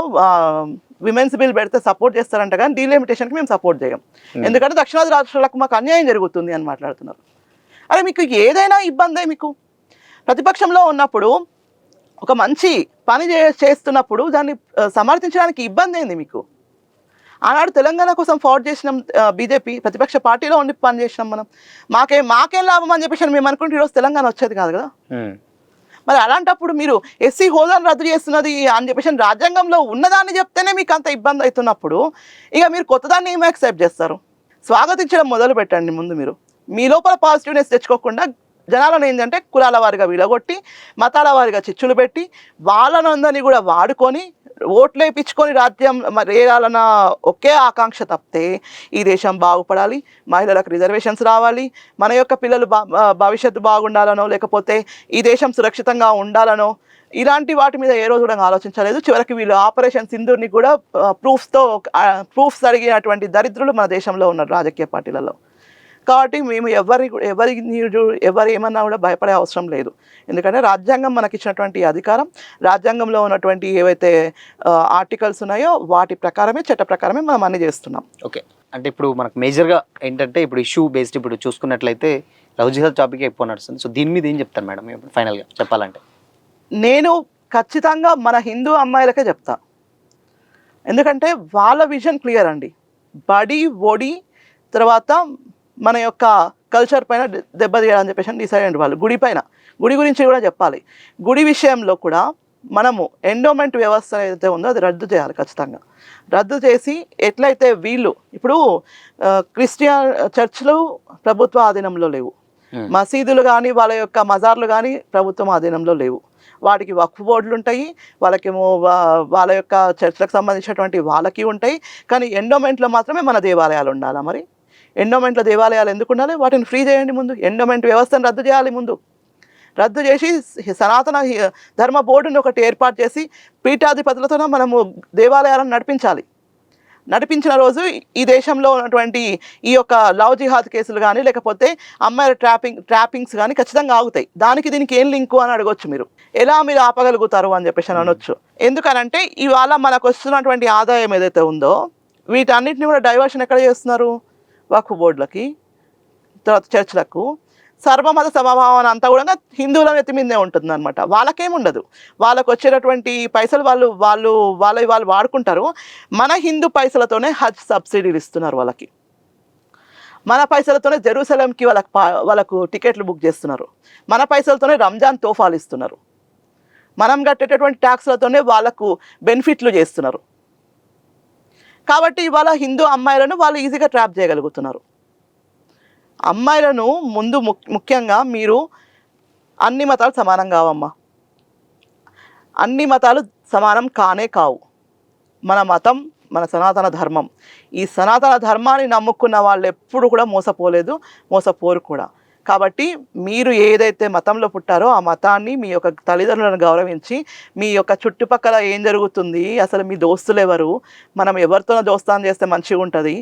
విమెన్స్ బిల్ పెడితే సపోర్ట్ చేస్తారంట, కానీ డీలిమిటేషన్కి మేము సపోర్ట్ చేయం, ఎందుకంటే దక్షిణాది రాష్ట్రాలకు మాకు అన్యాయం జరుగుతుంది అని మాట్లాడుతున్నారు. అరే మీకు ఏదైనా ఇబ్బందే. మీకు ప్రతిపక్షంలో ఉన్నప్పుడు ఒక మంచి పని చేస్తున్నప్పుడు దాన్ని సమర్థించడానికి ఇబ్బంది ఏంది మీకు? ఆనాడు తెలంగాణ కోసం ఫౌట్ చేసినాం, బీజేపీ ప్రతిపక్ష పార్టీలో ఉండి పని చేసినాం మనం. మాకేం లాభం అని చెప్పేసి మేము అనుకుంటే ఈరోజు తెలంగాణ వచ్చేది కాదు కదా. మరి అలాంటప్పుడు మీరు ఎస్సీ హోదాను రద్దు చేస్తున్నది అని చెప్పేసి రాజ్యాంగంలో ఉన్నదాన్ని చెప్తేనే మీకు అంత ఇబ్బంది అవుతున్నప్పుడు ఇక మీరు కొత్తదాన్ని ఏమి యాక్సెప్ట్ చేస్తారు? స్వాగతించడం మొదలు పెట్టండి ముందు. మీరు మీ లోపల పాజిటివ్నెస్ తెచ్చుకోకుండా జనాలను ఏంటంటే కులాల వారిగా విడగొట్టి, మతాల వారిగా చిచ్చులు పెట్టి, వాళ్ళనందరినీ కూడా వాడుకొని ఓట్లు వేయించుకొని రాజ్యం రేయాలన్న ఒకే ఆకాంక్ష తప్పితే ఈ దేశం బాగుపడాలి, మహిళలకు రిజర్వేషన్స్ రావాలి, మన యొక్క పిల్లలు భవిష్యత్తు బాగుండాలనో లేకపోతే ఈ దేశం సురక్షితంగా ఉండాలనో ఇలాంటి వాటి మీద ఏ రోజు కూడా ఆలోచించలేదు. చివరికి వీళ్ళు ఆపరేషన్ సింధూర్ని కూడా ప్రూఫ్స్ అడిగినటువంటి దరిద్రులు మన దేశంలో ఉన్నారు రాజకీయ పార్టీలలో. కాబట్టి మేము ఎవరు ఏమన్నా కూడా భయపడే అవసరం లేదు. ఎందుకంటే రాజ్యాంగం మనకి ఇచ్చినటువంటి అధికారం, రాజ్యాంగంలో ఉన్నటువంటి ఏవైతే ఆర్టికల్స్ ఉన్నాయో వాటి ప్రకారమే, చట్ట ప్రకారమే మనం అన్ని చేస్తున్నాం. ఓకే, అంటే ఇప్పుడు మనకు మేజర్గా ఏంటంటే ఇప్పుడు ఇష్యూ బేస్డ్ ఇప్పుడు చూసుకున్నట్లయితే లవ్ జిహాద్ టాపిక్ ఎక్కువ నడుస్తుంది. సో దీని మీద ఏం చెప్తాను మేడం ఫైనల్గా చెప్పాలంటే? నేను ఖచ్చితంగా మన హిందూ అమ్మాయిలకే చెప్తా, ఎందుకంటే వాళ్ళ విజన్ క్లియర్ అండి. బడి ఒడి తర్వాత మన యొక్క కల్చర్ పైన దెబ్బతీయాలని చెప్పేసి డిసైడ్ అయ్యండి వాళ్ళు. గుడి గురించి కూడా చెప్పాలి. గుడి విషయంలో కూడా మనము ఎండోమెంట్ వ్యవస్థ ఏదైతే ఉందో అది రద్దు చేయాలి ఖచ్చితంగా. రద్దు చేసి ఎట్లయితే వీళ్ళు ఇప్పుడు క్రిస్టియన్ చర్చ్లు ప్రభుత్వ ఆధీనంలో లేవు, మసీదులు కానీ వాళ్ళ యొక్క మజార్లు కానీ ప్రభుత్వం ఆధీనంలో లేవు. వాటికి వక్ఫ్ బోర్డులు ఉంటాయి, వాళ్ళకేమో వాళ్ళ యొక్క చర్చ్లకు సంబంధించినటువంటి వాళ్ళకి ఉంటాయి. కానీ ఎండోమెంట్లో మాత్రమే మన దేవాలయాలు ఉండాలా? మరి ఎండోమెంట్ల దేవాలయాలు ఎందుకు ఉండాలి? వాటిని ఫ్రీ చేయండి ముందు. ఎండోమెంట్ వ్యవస్థను రద్దు చేయాలి ముందు. రద్దు చేసి సనాతన ధర్మ బోర్డుని ఒకటి ఏర్పాటు చేసి పీఠాధిపతులతో మనము దేవాలయాలను నడిపించాలి. నడిపించిన రోజు ఈ దేశంలో ఉన్నటువంటి ఈ యొక్క లవ్ జిహాద్ కేసులు కానీ లేకపోతే అమ్మాయిల ట్రాపింగ్స్ కానీ ఖచ్చితంగా ఆగుతాయి. దానికి దీనికి ఏం లింకు అని అడగొచ్చు మీరు. ఎలా మీరు ఆపగలుగుతారు అని చెప్పేసి అని అనొచ్చు. ఎందుకనంటే ఇవాళ మనకు వస్తున్నటువంటి ఆదాయం ఏదైతే ఉందో వీటన్నిటిని కూడా డైవర్షన్ ఎక్కడ చేస్తున్నారు? వక్ఫ్ బోర్డులకి, తర్వాత చర్చ్లకు. సర్వమత సమభావన అంతా కూడా హిందువుల నెత్తి మీదే ఉంటుంది అనమాట. వాళ్ళకేముండదు, వాళ్ళకు వచ్చేటటువంటి పైసలు వాళ్ళు వాడుకుంటారు. మన హిందూ పైసలతోనే హజ్ సబ్సిడీలు ఇస్తున్నారు వాళ్ళకి, మన పైసలతోనే జెరూసలంకి వాళ్ళకు టికెట్లు బుక్ చేస్తున్నారు, మన పైసలతోనే రంజాన్ తోఫాలు ఇస్తున్నారు, మనం కట్టేటటువంటి ట్యాక్స్లతోనే వాళ్ళకు బెనిఫిట్లు చేస్తున్నారు. కాబట్టి ఇవాళ హిందూ అమ్మాయిలను వాళ్ళు ఈజీగా ట్రాప్ చేయగలుగుతున్నారు. అమ్మాయిలను ముందు ముఖ్యంగా మీరు అన్ని మతాలు సమానం కావమ్మా, అన్ని మతాలు సమానం కానే కావు. మన మతం మన సనాతన ధర్మం. ఈ సనాతన ధర్మాన్ని నమ్ముకున్న వాళ్ళు ఎప్పుడు కూడా మోసపోలేదు, మోసపోరు కూడా. కాబట్టి మీరు ఏదైతే మతంలో పుట్టారో ఆ మతాన్ని, మీ యొక్క తల్లిదండ్రులను గౌరవించి, మీ యొక్క చుట్టుపక్కల ఏం జరుగుతుంది, అసలు మీ దోస్తులు ఎవరు, మనం ఎవరితోనో దోస్తాను చేస్తే మంచిగా ఉంటుంది,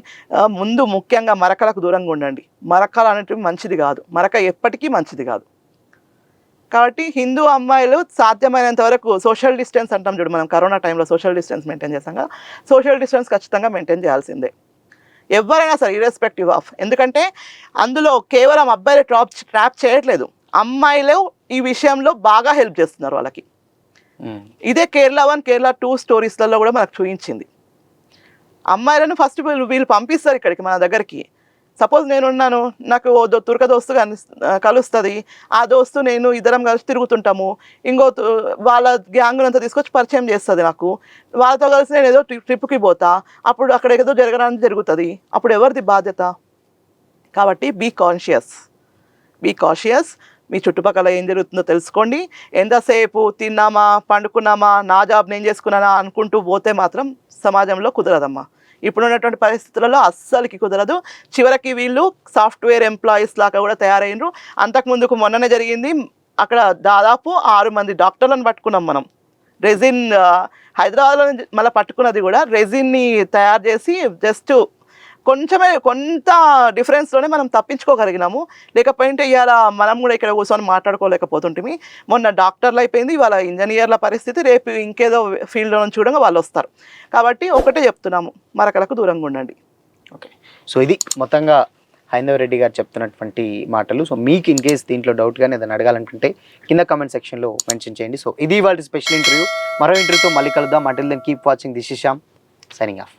ముందు ముఖ్యంగా మరకలకు దూరంగా ఉండండి. మరకలు అనేటివి మంచిది కాదు, మరక ఎప్పటికీ మంచిది కాదు. కాబట్టి హిందూ అమ్మాయిలు సాధ్యమైనంత వరకు సోషల్ డిస్టెన్స్ అంటాం చూడు, మనం కరోనా టైంలో సోషల్ డిస్టెన్స్ మెయింటైన్ చేస్తాం కదా, సోషల్ డిస్టెన్స్ ఖచ్చితంగా మెయింటైన్ చేయాల్సిందే ఎవరైనా సరే, ఇర్రెస్పెక్టివ్ ఆఫ్. ఎందుకంటే అందులో కేవలం అబ్బాయిలు ట్రాప్ చేయట్లేదు, అమ్మాయిలు ఈ విషయంలో బాగా హెల్ప్ చేస్తున్నారు వాళ్ళకి. ఇదే కేరళ 1, కేరళ 2 స్టోరీస్లలో కూడా మనకు చూపించింది. అమ్మాయిలను ఫస్ట్ వీళ్ళు పంపిస్తారు ఇక్కడికి మన దగ్గరికి. సపోజ్ నేనున్నాను, నాకు తుర్క దోస్తు కలుస్తుంది, ఆ దోస్తు నేను ఇద్దరం కలిసి తిరుగుతుంటాము, వాళ్ళ గ్యాంగునంతా తీసుకొచ్చి పరిచయం చేస్తుంది నాకు, వాళ్ళతో కలిసి నేను ఏదో ట్రిప్కి పోతా, అప్పుడు అక్కడ ఏదో జరుగుతుంది, అప్పుడు ఎవరిది బాధ్యత? కాబట్టి బీ కాన్షియస్. మీ చుట్టుపక్కల ఏం జరుగుతుందో తెలుసుకోండి. ఎంతసేపు తిన్నామా, పండుకున్నామా, నా జాబ్ నేను చేసుకున్నానా అనుకుంటూ పోతే మాత్రం సమాజంలో కుదరదమ్మా. ఇప్పుడున్నటువంటి పరిస్థితులలో అస్సలకి కుదరదు. చివరికి వీళ్ళు సాఫ్ట్వేర్ ఎంప్లాయీస్ లాగా కూడా తయారైనరు. అంతకుముందుకు మొన్ననే జరిగింది, అక్కడ దాదాపు 6 మంది డాక్టర్లను పట్టుకున్నాం మనం. రెజిన్ హైదరాబాద్లో మళ్ళీ పట్టుకున్నది కూడా రెజిన్ని తయారు చేసి జస్ట్ కొంత డిఫరెన్స్లోనే మనం తప్పించుకోగలిగినాము. లేకపోతే ఇవాళ మనం కూడా ఇక్కడ కూర్చొని మాట్లాడుకోలేకపోతుంటే. మొన్న డాక్టర్లు అయిపోయింది, ఇవాళ ఇంజనీర్ల పరిస్థితి, రేపు ఇంకేదో ఫీల్డ్లో నుంచి చూడంగా వాళ్ళు వస్తారు. కాబట్టి ఒకటే చెప్తున్నాము, మరకలకు దూరంగా ఉండండి. ఓకే, సో ఇది మొత్తంగా హైందవ్ రెడ్డి గారు చెప్తున్నటువంటి మాటలు. సో మీకు ఇన్ కేస్ దీంట్లో డౌట్ కానీ ఏదైనా అడగాలనుకుంటే కింద కామెంట్ సెక్షన్లో మెన్షన్ చేయండి. సో ఇది వాళ్ళ స్పెషల్ ఇంటర్వ్యూ. మరో ఇంటర్వ్యూతో మళ్ళీ కలుద్దాం. Until then keep watching. This is Shyam signing of.